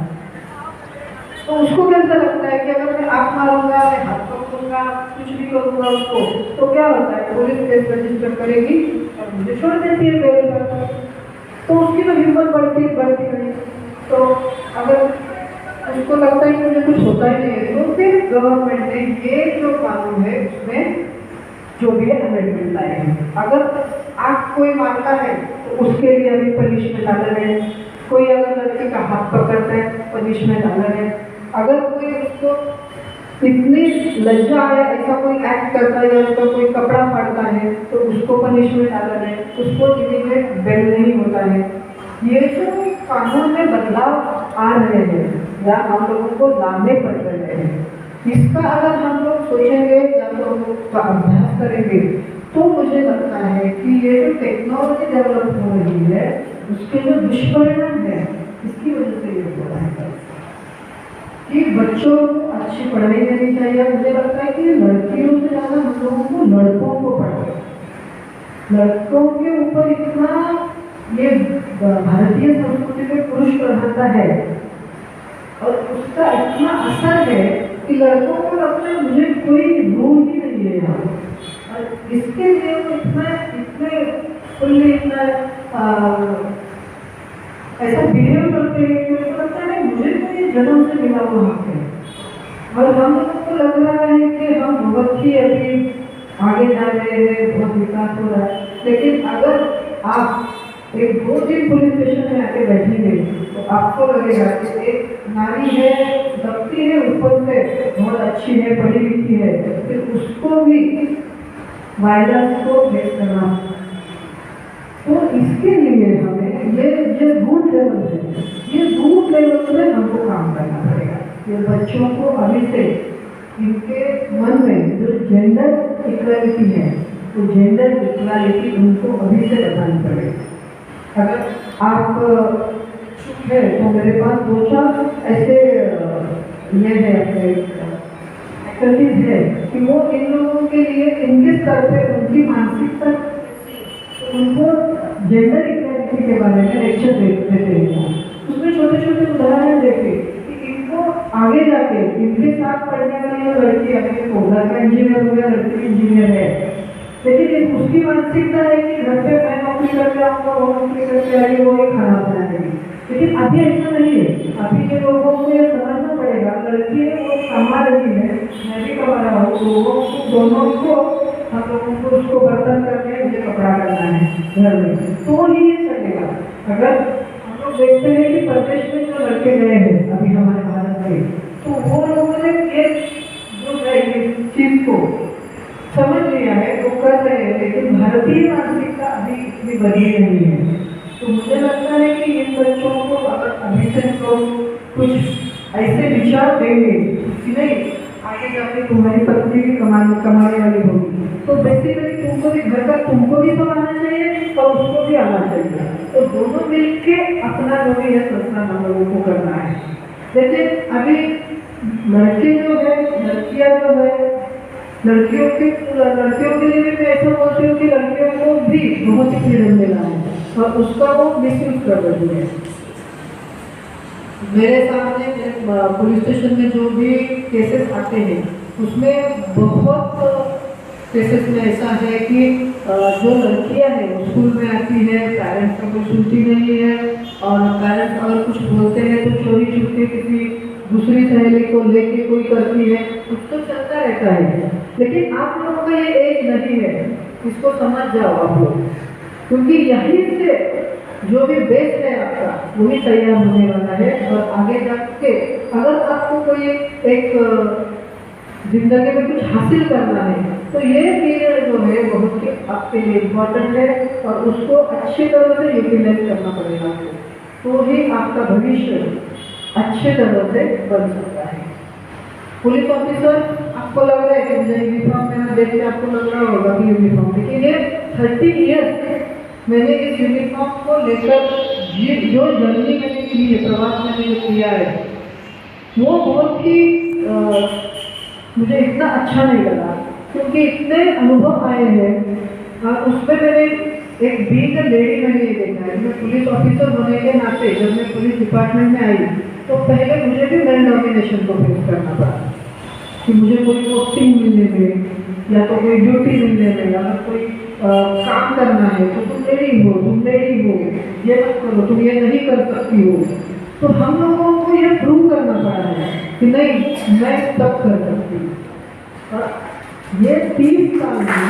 तो उसको कैसा लगता है कि अगर मैं आँख मारूंगा, मैं हाथ पकड़ूंगा, कुछ भी करूंगा उसको, तो क्या होता है, पुलिस केस रजिस्टर करेगी और मुझे छोड़ देती है बेल पर। तो उसकी तो हिम्मत बढ़ती गई। तो अगर उसको लगता है कि मुझे कुछ होता ही नहीं है, तो फिर गवर्नमेंट ने ये जो कानून है उसमें जो भी है अमेंडमेंट लाए हैं। अगर आँख कोई मारता है तो उसके लिए अभी पनिशमेंट अलग है, कोई अगर लड़के का हाथ पकड़ता है पनिशमेंट अलग है, अगर कोई उसको इतनी लज्जा है ऐसा कोई एक्ट करता है या उसका कोई कपड़ा फाड़ता है तो उसको पनिशमेंट अलग है, उसको इमीडिएट बेल नहीं होता है। ये जो कानून में बदलाव आ रहे हैं या हम लोगों को लाने पड़ रहे हैं, इसका अगर हम लोग सोचेंगे या तो अभ्यास करेंगे तो मुझे लगता है कि ये जो टेक्नोलॉजी डेवलप हो रही है उसके जो दुष्परिणाम है इसकी वजह से ये हो रहा है कि बच्चों को अच्छी पढ़ाई देनी चाहिए। मुझे लगता है कि लड़कियों से ज़्यादा हम लोगों को लड़कों को पढ़ाए, लड़कों के ऊपर इतना ये भारतीय संस्कृति में पुरुष प्रधानता है और उसका इतना असर है कि लड़कों को लगता है मुझे कोई रूल ही नहीं है यहाँ, और इसके लिए वो इतने खुले इतना ऐसा बिहेव करते हैं कि उनको लगता है मुझे तो ये जन्म से मिला हुआ हक है। और हम लोगों को लग रहा है कि हम बहुत ही अभी आगे जा रहे हैं, बहुत विकास हो रहा है, लेकिन अगर आप एक 2 दिन पुलिस स्टेशन में आके बैठेंगे तो आपको लगेगा कि एक नारी है, दबती है, ऊपर से बहुत अच्छी है, पढ़ी लिखी है, फिर उसको भी वायरस को फेस करना। तो इसके लिए हमें ये रूट लेवल है, ये रूट लेवल में हमको काम करना पड़ेगा। ये बच्चों को अभी से इनके मन में जो जेंडर इक्वालिटी है, तो जेंडर इक्वालिटी उनको अभी से बतानी पड़ेगी। अगर आप है तो मेरे पास 2-4 ऐसे ये है एक्टिविटीज है कि वो इन लोगों के लिए इनके स्तर पे उनकी मानसिकता, उनको जेंडर इक्वालिटी के बारे में लेक्चर देते हैं। उसमें छोटे छोटे उदाहरण देके कि इनको आगे जाके इनके साथ पढ़ने वाली जो लड़की अगर लड़का इंजीनियर हो गया, लड़की इंजीनियर है, लेकिन उसकी मानसिकता है कि घर पे मैं नौकरी करके आऊँगा, वो नौकरी करके आएगी, वो एक खाना बनाएगी। लेकिन अभी ऐसा नहीं है। अभी के लोगों को ये समझना पड़ेगा, लड़की है वो कमा रही है, मैं भी कमा रहा हूँ, तो दोनों को हम लोगों को उसको बर्तन करके मुझे कपड़ा करना है घर में, तो ही ये चलेगा। अगर हम लोग देखते हैं कि प्रदेश में जो लड़के गए हैं अभी हमारे भारत में, तो वो लोगों ने एक जो है इस चीज को समझ लिया है, वो कर रहे हैं, लेकिन भारतीय मानसिकता अभी इतनी बड़ी नहीं है। तो मुझे लगता है कि इन बच्चों को अगर अभी से लोग कुछ ऐसे विचार देंगे कि नहीं आगे जाके तुम्हारी पत्नी भी कमाने वाली होगी, तो बेसिकली तुमको भी घर का तुमको भी संभालना चाहिए और उसको भी आना चाहिए। तो दोनों मिलके अपना जो भी है संस्था हम लोगों को करना है। जैसे अभी लड़के जो है, लड़कियां जो है, लड़कियों के लिए भी मैं ऐसा बोलती हूँ कि लड़कियों को भी बहुत ही फ्रीडम देना है और उसका वो मिसयूज कर रही है। मेरे सामने पुलिस स्टेशन में जो भी केसेस आते हैं उसमें बहुत केसेस में ऐसा है कि जो लड़कियां हैं स्कूल में आती है, पेरेंट्स का कोई सुनती नहीं है, और पेरेंट्स अगर कुछ बोलते हैं तो चोरी छुपके किसी दूसरी सहेली को लेके कोई करती है, कुछ तो चलता रहता है। लेकिन आप लोगों का ये एज नहीं है, इसको समझ जाओ आप लोग, क्योंकि यहीं से जो भी बेस है आपका वही तैयार होने वाला है। और आगे जाके अगर आपको कोई एक जिंदगी में कुछ हासिल करना है तो ये पीरियड जो है बहुत ही आपके लिए इम्पोर्टेंट है और उसको अच्छी तरह से यूटिलाइज करना पड़ेगा, तो ही आपका भविष्य अच्छे तरह से बन सकता है। पुलिस ऑफिसर आपको लग रहा है कि मुझे यूनिफॉर्म में देख के आपको लग रहा होगा कि यूनिफॉर्म, लेकिन ये 30 ईयर्स मैंने इस यूनिफॉर्म को लेकर जो जर्नी मैंने की है, प्रवास मैंने जो किया है, वो बहुत ही मुझे इतना अच्छा नहीं लगा, क्योंकि इतने अनुभव आए हैं। उसमें मैंने एक बीइंग अ लेडी मैंने ये देखा है। मैं पुलिस ऑफिसर होने के नाते जब मैं पुलिस डिपार्टमेंट में आई तो पहले मुझे भी मेल डोमिनेशन को फेस करना पड़ा कि मुझे कोई पोस्टिंग मिलने में या तो कोई ड्यूटी मिलने में या कोई काम करना है तो तुम लेडी हो, ये मत करो, तुम ये नहीं कर सकती हो। तो हम लोगों को ये प्रूव करना पड़ा है कि नहीं मैं सब कर सकती हूँ। और ये 30 साल में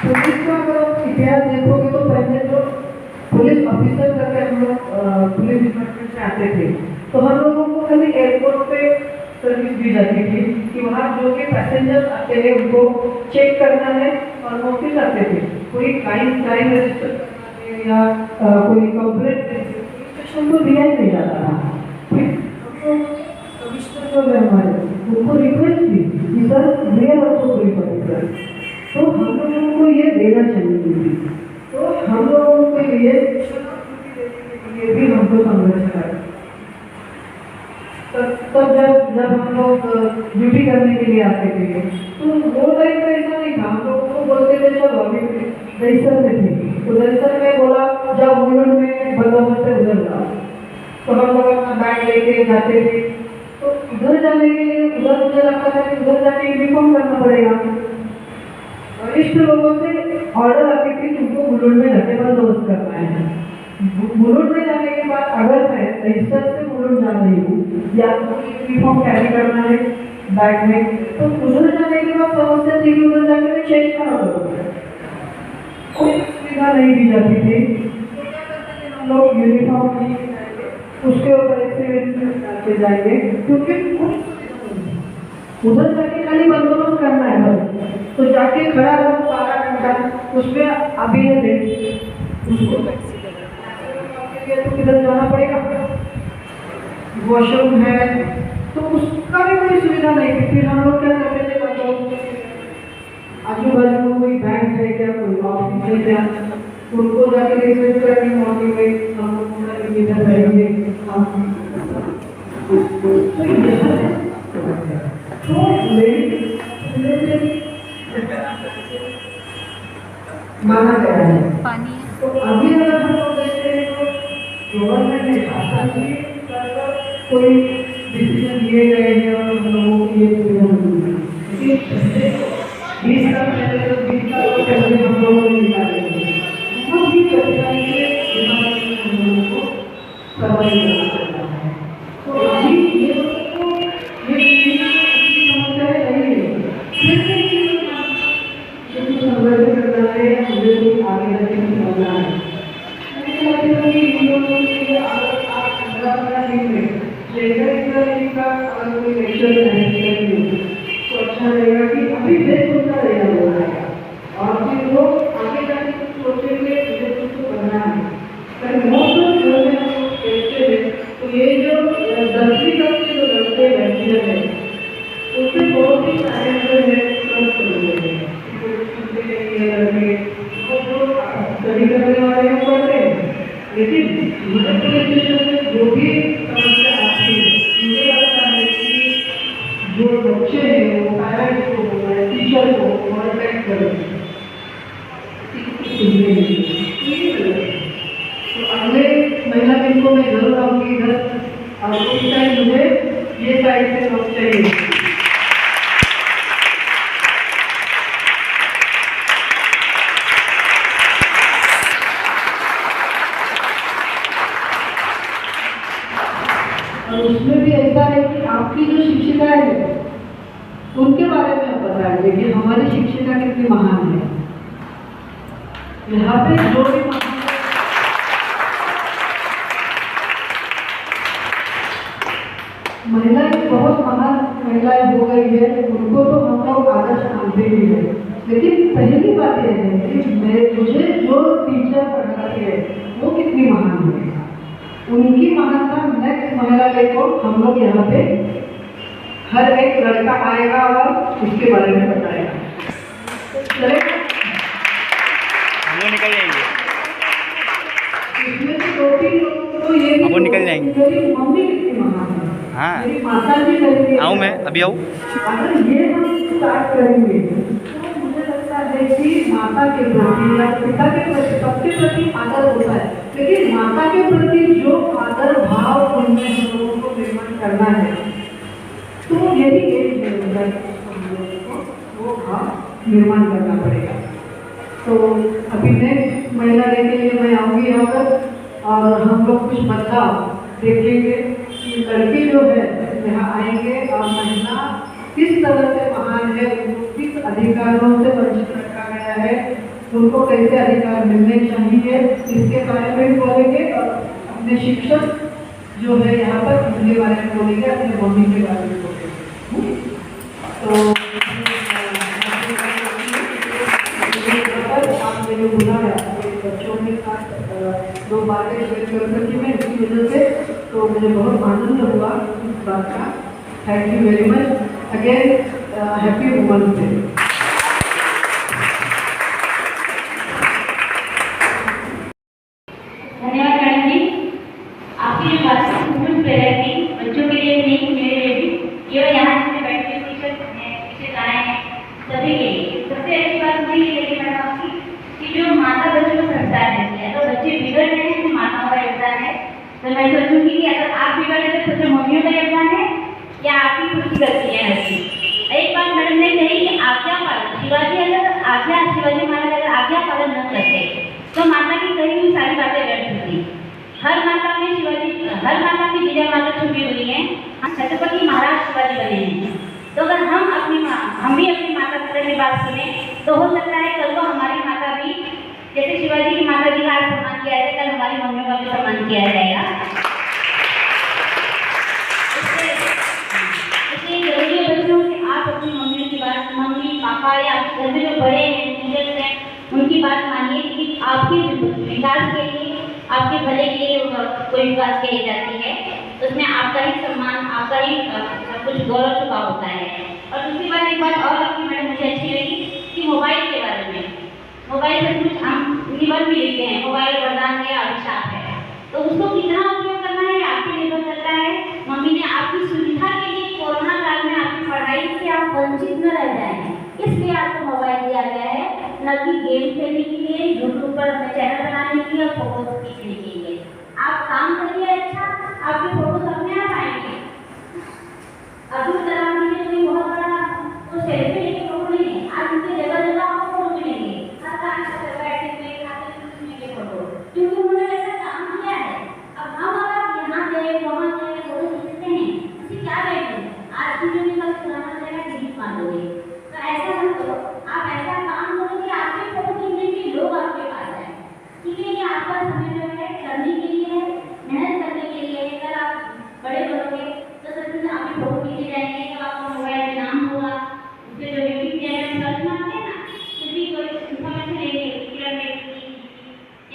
पुलिस का अगर आप इतिहास देखोगे तो पहले जो पुलिस ऑफिसर करके हम लोग पुलिस डिपार्टमेंट से आते थे तो हम लोगों को खाली एयरपोर्ट पे सर्विस दी जाती थी कि वहाँ जो भी पैसेंजर्स आते हैं उनको चेक करना है और नोटिस आते थे, कोई क्राइम रजिस्टर करना है या कोई कंप्लेंट स्टेशन को दिया ही नहीं जाता था। फिर कमिश्नर जो है हमारे उनको रिक्वेस्ट की कि सर रियल ऑल्सो कोई पड़ेगा, तो हम लोगों को ये देना चाहिए। तो हम लोगों को ये भी हमको संघर्ष करें। तब जब हम लोग ड्यूटी करने के लिए आते थे। तो वो टाइम पे ऐसा नहीं था, हम लोगों को बोलते थे चलो अभी दहीसर में थे तो दहीसर में बोला जब मुलुंड में बंदोबस्त से उधर जाओ, तो हम लोग अपना बैग लेके जाते थे। तो उधर जाने के लिए उधर मुझे लगता था कि उधर जाके यूनिफॉर्म करना पड़ेगा। वरिष्ठ लोगों से ऑर्डर आती थी तुमको मुलुंड में जाके बंदोबस्त करना है। मुलुंड में जाने के बाद अगर मैं दहीसर से मुलुंड जा रही हूँ या यूनिफॉर्म कैरी करना है बैग में, तो उधर जाने के बाद समस्या थी कि उधर जाके मैं चेंज करा करूँगा, कोई सुविधा नहीं दी जाती थी। तो क्या करते थे हम लोग यूनिफॉर्म नहीं जाएंगे, उसके ऊपर एक्सपीरियंस डालते जाएंगे, क्योंकि उधर जाके खाली बंदोबस्त करना है बस। तो जाके खड़ा रहो 12 घंटा, उसमें अभी दे उसको तो किधर जाना पड़ेगा, वॉशरूम है, तो उसका भी कोई सुविधा नहीं थी। फिर हम लोग क्या करते थे, आजू बाजू में कोई बैंक है क्या, कोई ऑफिस है क्या, उनको जाके रिक्वेस्ट करके मॉर्निंग में हम लोग पूरा इधर रहेंगे। माना गया है पानी। तो अभी अगर हम लोग देखते हैं तो गवर्नमेंट ने कोई डिसीजन लिए गए हैं और हम लोगों की ये सुविधा नहीं है। 20 साल पहले तो 20 साल पहले हम लोगों ने निकाले बहुत ही कठिनाई से हम लोगों को सर्वाइव करना है। तो अभी ये समस्या नहीं है, संघर्ष करना है, मुझे कुछ आगे जाके निकलना है। अगर कोई लेक्चर तो अच्छा रहेगा कि अभी बेस होता रहेगा और फिर वो आगे जाके कुछ सोचेंगे मुझे कुछ तो करना है। पर मोस्ट ऑफ जो है हम लोग देखते हैं तो ये जो 10वीं तक के जो लड़के बैठे हैं उससे बहुत ही सारे जो है स्टडी करने वाले हैं पढ़ रहे हैं, लेकिन मध्य प्रदेश में जो भी समस्या आती है मुझे लगता है कि जो बच्चे हैं वो पेरेंट्स को टीचर को कॉन्टेक्ट करें। तो अगले महिला दिन को मैं जरूर आऊँगी इधर और उस टाइम मुझे ये साइड से लोग चाहिए। और उसमें भी ऐसा है कि आपकी जो शिक्षिकाएं हैं उनके बारे में आप बताएंगे कि हमारी शिक्षिका कितनी महान है। यहाँ पे जो भी महिलाएं बहुत महान महिलाएं हो गई है, उनको तो हम लोग आदर्श मानते ही है। लेकिन पहली बात यह है कि मुझे जो टीचर पढ़ाती है वो कितनी महान है, उनकी महानता नेक्स्ट महिला डे को हम लोग यहाँ पे हर एक लड़का आएगा और इसके बारे में बताएगा। चलेगा? हम लोग निकल जाएंगे, इसमें से 2-3 लोग तो ये भी निकल जाएंगे। मेरी मम्मी कितनी महान है, हाँ मेरी माता जी करेंगे। आऊँ मैं अभी आऊँ। अगर ये हम स्टार्ट करेंगे तो मुझे लगता है कि माता के प्रति या पिता के प्रति सबके प्रति आदर होता है, लेकिन माता के प्रति जो आदर भाव उनमें हम लोगों को निर्माण करना है तो यही एक जरूरत वो भाव निर्माण करना पड़ेगा। तो अभी नेक्स्ट महिला डे के लिए मैं आऊँगी यहाँ पर और हम लोग कुछ बदलाव देखेंगे कि लड़की जो है यहाँ आएंगे और महिला किस तरह से महान है, उनको किस अधिकारों से वंचित रखा गया है, उनको कैसे अधिकार मिलने चाहिए, इसके बारे में बोलेंगे और अपने शिक्षक जो है यहाँ पर उनके बारे में बोलेंगे, अपने मम्मी के बारे में बोलेंगे। तो आपने जो बुलाया बच्चों के साथ 2 बातें शेयर कर सकी मैं इसकी वजह से, तो मुझे बहुत आनंद हुआ इस बात का। Thank you very much again, happy women's day. धन्यवाद मैडम जी, आपकी जो बात बहुत प्रेरक थी, बच्चों के लिए नहीं मेरे लिए भी। केवल यहाँ से बैठे टीचर तो मैं सोचूंगी कि अगर आप भी बड़े तो सोचे मम्मियों का योगदान है या आपकी खुद की गलती है ऐसी। एक बात मैडम ने कही कि आज्ञा पालन, शिवाजी महाराज अगर आज्ञा पालन न करते तो माता की कही हुई सारी बातें व्यर्थ होती। हर माता में विजय माता छुपी हुई है। हम छत्रपति महाराज शिवाजी बने हैं, तो अगर हम भी अपनी माता पिता की बात सुने तो हो सकता है कल को हमारी माता भी, जैसे शिवाजी की माता जी का आज सम्मान किया जाए, कल हमारी मम्मियों का भी सम्मान किया जाएगा। इसलिए जरूरी है बच्चों कि आप अपनी मम्मियों की बात, मम्मी पापा या आपके घर में जो बड़े हैं, टीचर्स हैं, उनकी बात मानिए कि आपके विकास के लिए, आपके भले के लिए कोई बात कही जाती है तो उसमें आपका ही सम्मान, आपका ही सब कुछ गौरव छुपा होता है। और दूसरी बात, एक बात और आपकी मैडम मुझे अच्छी लगी कि मोबाइल के बारे में, मोबाइल से कुछ हम निबंध भी लिखते हैं, मोबाइल वरदान है अभिशाप है, तो उसको कितना उपयोग करना है आपके निर्भर करता है। मम्मी ने आपकी सुविधा के लिए कोरोना काल में आपकी पढ़ाई से आप वंचित न रह जाएं, इसलिए आपको मोबाइल दिया गया है, न कि गेम खेलने के लिए, यूट्यूब पर अपने चैनल बनाने के लिए और फोटोज खींचने के लिए। आप काम करिए अच्छा, आपके फोटोज अपने आप आएंगे। अब्दुल कलाम जी ने कोई बहुत बड़ा तो सेल्फी लेके फोटो नहीं है, आज उनके जगह जगह आपको फोटो मिलेंगे, हर काम से बैठे हुए खाते हुए फोटो, क्योंकि उन्होंने ऐसा काम किया है। अब हम अगर यहाँ गए वहाँ गए फोटो खींचते हैं, उससे क्या वैल्यू है? आज की जो निकल पुराना जगह डिलीट मार दोगे, तो ऐसा मत करो। आप ऐसा काम करो कि आपके फोटो खींचने के लोग आपके पास आए, ठीक है? ये आपका समय जो है करने के लिए है, मेहनत करने के लिए है। अगर आप बड़े बनोगे तो सच में आपके फोटो खींचे जाएंगे, जब आपका मोबाइल में नाम होगा, उससे जो विकिपीडिया में सर्च मारते हैं ना, कुछ भी कोई इन्फॉर्मेशन लेंगे, किरण बेदी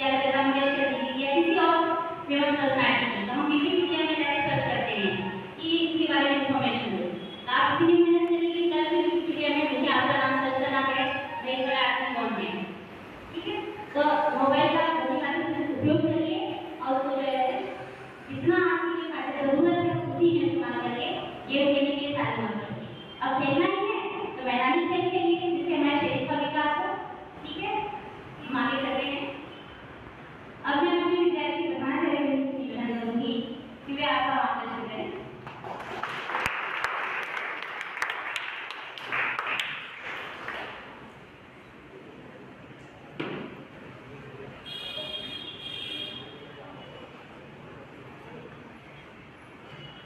या लता मंगेशकर जी या किसी और फेमस पर्सनैलिटी की, तो हम विकिपीडिया में जाकर सर्च करते हैं कि इसके बारे में इन्फॉर्मेशन दो। तो आप इतनी मेहनत करिए कि विकिपीडिया में मुझे आपका नाम सर्च करना पड़े, नहीं पड़ा आपकी कौन है, ठीक है? तो मोबाइल का उपयोग करिए और उसको जो है जितना आपके लिए जरूरत है उसी में इस्तेमाल करिए। ये खेलने के लिए सारी मत करिए। अब खेलना ही है तो मैदानी खेल खेलिए जिससे हमारे शरीर का विकास हो, ठीक है? हम आगे चलते हैं। अब मैं अपने विद्यार्थी बताना चाहूँगी कि वे आपका मार्गदर्शन करें।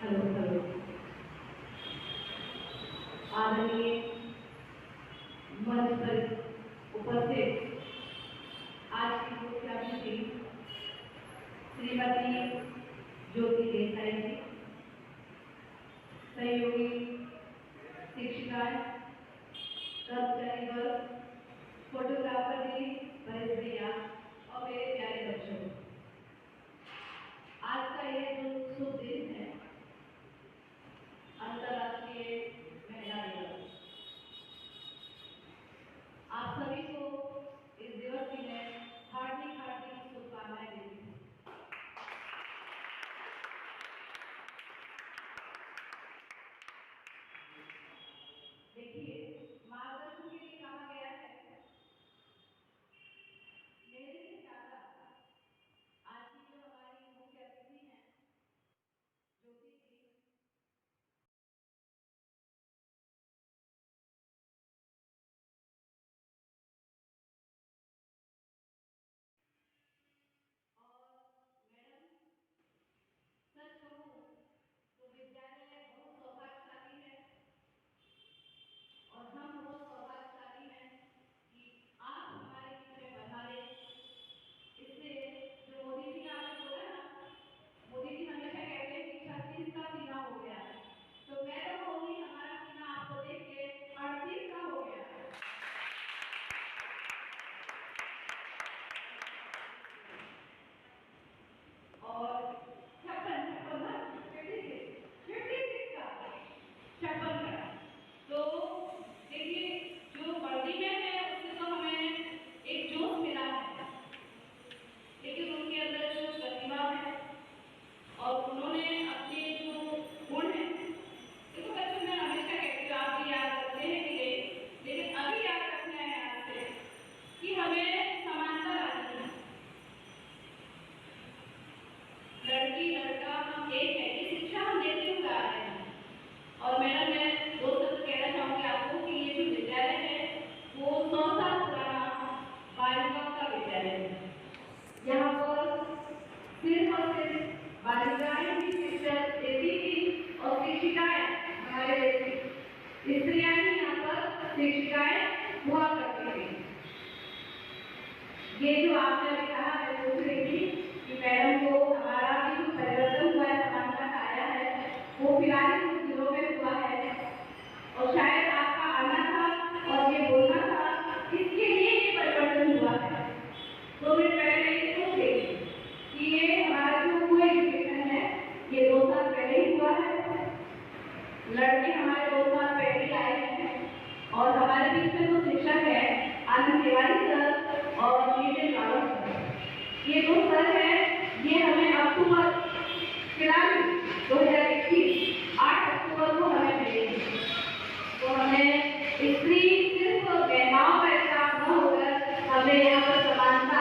हेलो आदरणीय मंच पर उपस्थित आज की मुख्य अतिथि श्रीमती ज्योति देसाई जी, सहयोगी शिक्षिकाएं, कर्मचारी वर्ग, फोटोग्राफर जी, वरिष्ठ भैया और मेरे प्यारे बच्चों, आज का यह जो शुभ दिन है, अंतर्राष्ट्रीय महिला दिवस, आप सभी को इस दिवस की मैं हार्दिक शुभकामनाएं देती हूँ। एक है कि शिक्षा हम देते हुए आ रहे हैं। और मैडम मैं दो शब्द कहना चाहूँगी आपको कि ये जो विद्यालय है वो 100 साल पुराना बालिकाओं का विद्यालय है। यहाँ पर सिर्फ और सिर्फ बालिकाएं ही शिक्षा देती थी और शिक्षिकाएं हमारे देश की स्त्रियां ही यहाँ पर शिक्षिकाएं हुआ करती थी। ये जो आपने अभी कहा मैं पूछ रही थी कि मैडम को हमारा भी जो परिवर्तन हुआ है, समानता का आया है, वो फिलहाल कुछ दिनों में हुआ है और शायद आपका आना था और ये बोलना था, इसके लिए ये परिवर्तन हुआ है। 2 मिनट पहले मैं ये सोच रही थी कि ये हमारा जो हुआ एजुकेशन है ये 2 साल पहले ही हुआ है। लड़के हमारे 2 साल पहले ही आए हैं और हमारे बीच में जो शिक्षक है आनंद तिवारी सर और नितिन रावत सर, ये 2 सर हैं, ये हमें अक्टूबर फिलहाल 2021 8 अक्टूबर को हमें मिलेंगे। तो हमें स्त्री सिर्फ महिलाओं का हिसाब न होकर हमें यहाँ पर समानता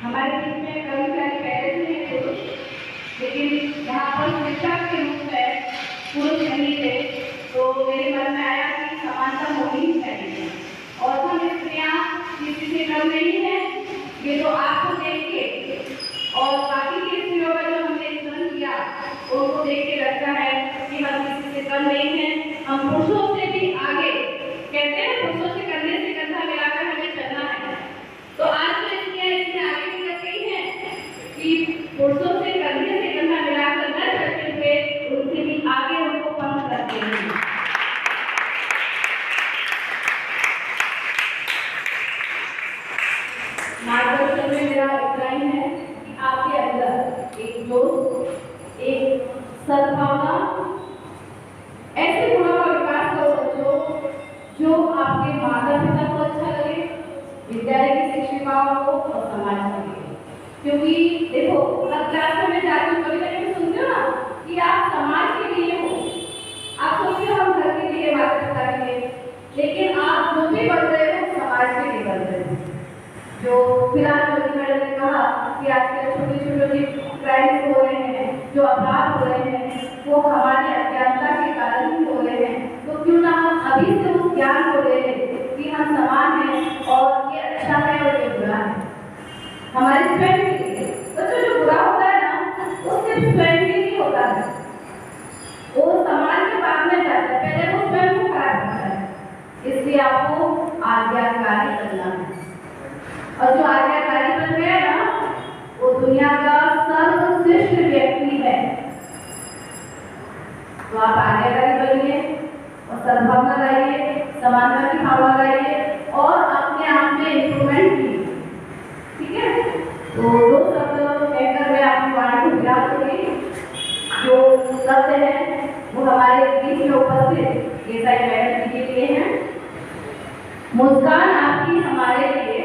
हमारे बीच में कर्मचारी पहले से हैं पुरुष, लेकिन यहाँ पर शिक्षक के रूप में पुरुष नहीं थे। तो मेरे मन में आया कि समानता होनी ही चाहिए और हम स्त्रियाँ किसी से कम नहीं है। ये तो आपको देख के और बाकी के स्त्रियों का जो हमने स्मरण किया उनको देख के लगता है कि हम किसी से कम नहीं हैं, हम पुरुषों से भी आगे। कहते हैं पुरुषों से कंधे से कंधा मिलाकर हमें चलना है। तो आज तो स्त्रियाँ इतने आगे निकल गई हैं कि पुरुषों से कंधे से कंधा मिलाकर न चलते हुए उनसे भी आगे उनको पंख करते हैं। मार्गदर्शन में मेरा इतना ही है कि आपके अंदर एक जोश, एक सद्भावना, ऐसे गुणों का विकास करो बच्चों जो आपके माता पिता को अच्छा लगे, विद्यालय की शिक्षिकाओं को और समाज को लगे। क्योंकि देखो हर क्लास में मैं जाती हूँ, कभी कभी सुनते हो ना कि आप समाज के लिए हो, आप सोचते हो हम घर के लिए, माता पिता के लिए, लेकिन आप जो भी बन रहे हो समाज के लिए बन रहे हो। जो फिलहाल मैडम ने कहा कि आजकल छोटे छोटे क्राइम्स हो रहे हैं, जो अपराध हो रहे हैं, वो हमारी अज्ञानता के कारण ही हो रहे हैं। तो क्यों ना हम अभी से उस ज्ञान को ले लें कि हम समान हैं और ये अच्छा है और ये बुरा है हमारे स्वयं के लिए। तो जो बुरा होता है ना वो सिर्फ स्वयं के लिए होता है, वो समाज के बाद में जाता है, पहले वो स्वयं को खराब करता है। इसलिए आपको आज्ञाकारी बनना है और जो आज्ञाकारी बन गया ना वो दुनिया का सर्वश्रेष्ठ व्यक्ति है। तो आप आज्ञाकारी बनिए और सद्भावना लाइए, समानता की भावना लाइए और अपने आप में इम्प्रूवमेंट कीजिए। ठीक है, तो 2 शब्द कहकर मैं आपकी वाणी को विराम करूंगी। जो शब्द है वो हमारे बीच में उपस्थित ये सारी मैडम जी के लिए हैं। मुस्कान आपकी हमारे लिए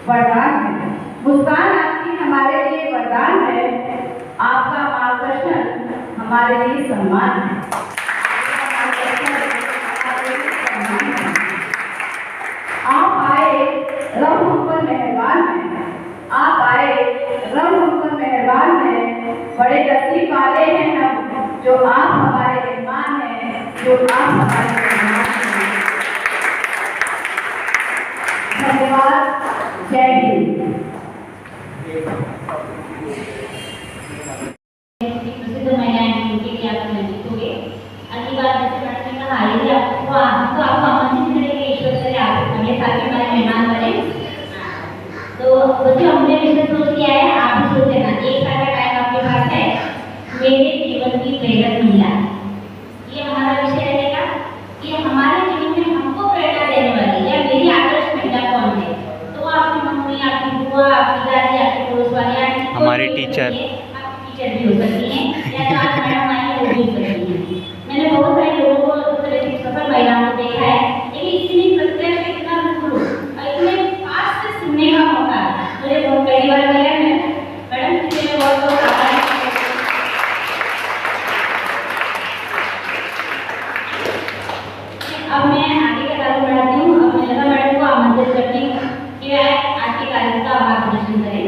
वरदान है, मुस्कान आपकी हमारे लिए वरदान है, आपका मार्गदर्शन हमारे लिए सम्मान है। आप आए रब हम पर मेहरबान है, आप आए रब हम पर मेहरबान है, बड़े नसीब वाले हैं हम जो आप हमारे मेहमान हैं, जो आप हमारे मेहमान हैं। धन्यवाद, जय हिंद। प्रसिद्ध महिलाएं उनके लिए आप मंचित होंगे। अगली बार जैसे मैडम ने कहा यदि आपको आपको आमंत्रित करेंगे ईश्वर से आप अगले साल के हमारे मेहमान बने। तो बच्चों हमने विषय सोच लिया है, आप भी सोच लेना। 1 साल का टाइम आपके पास है। मेरे जीवन की प्रेरक महिला, ये हमारा विषय रहेगा कि हमारे जीवन में हमको प्रेरणा देने वाली या मेरी आदर्श महिला कौन है। तो आपकी मम्मी, आपकी बुआ, आपकी दादी, आपकी पड़ोस वाली, हमारी टीचर भी हो सकती हैं या क्लास मैडम आई वो भी हो सकती हैं। मैंने बहुत सारे लोगों को तरह की सफल महिलाओं को देखा है, लेकिन इतनी प्रत्यक्ष, इतना रूबरू और इतने पास से सुनने का मौका मुझे बहुत पहली बार मिला है। मैडम जी मेरे बहुत बहुत आभार। अब मैं आगे का तारुण बढ़ाती हूँ। अब मैं लता मैडम आमंत्रित करती हूँ कि वह आज के कार्यक्रम का आभार प्रदर्शन करें।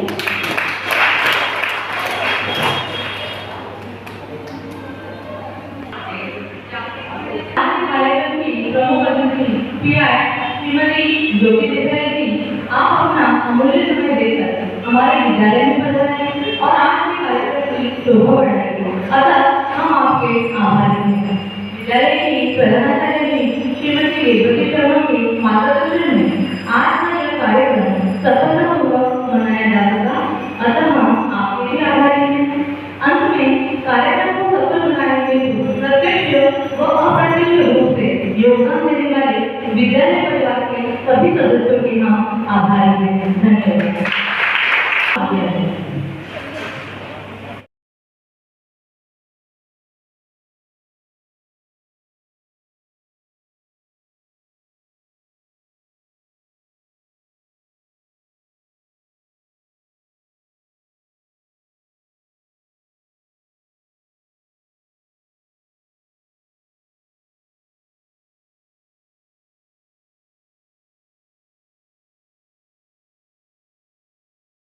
कार्यक्रम की प्रमुख अतिथि पीआई श्रीमती ज्योति देसाई जी, आप अपना अमूल्य समय देकर हमारे विद्यालय में पधारे और आज के कार्यक्रम की शोभा बढ़ाई। अतः हम आपके आभारी हैं। विद्यालय की प्रधानाचार्य जी श्रीमती रेवती शर्मा के मार्गदर्शन में आज का यह कार्यक्रम सफलतापूर्वक मनाया जा सका। अतः हम आपके भी आभारी हैं। अंत में कार्यक्रम को सफल बनाने के लिए प्रत्यक्ष व अप्रत्यक्ष रूप से योगदान देने वाले विद्यालय परिवार के सभी सदस्यों के नाम आभारी हैं। धन्यवाद।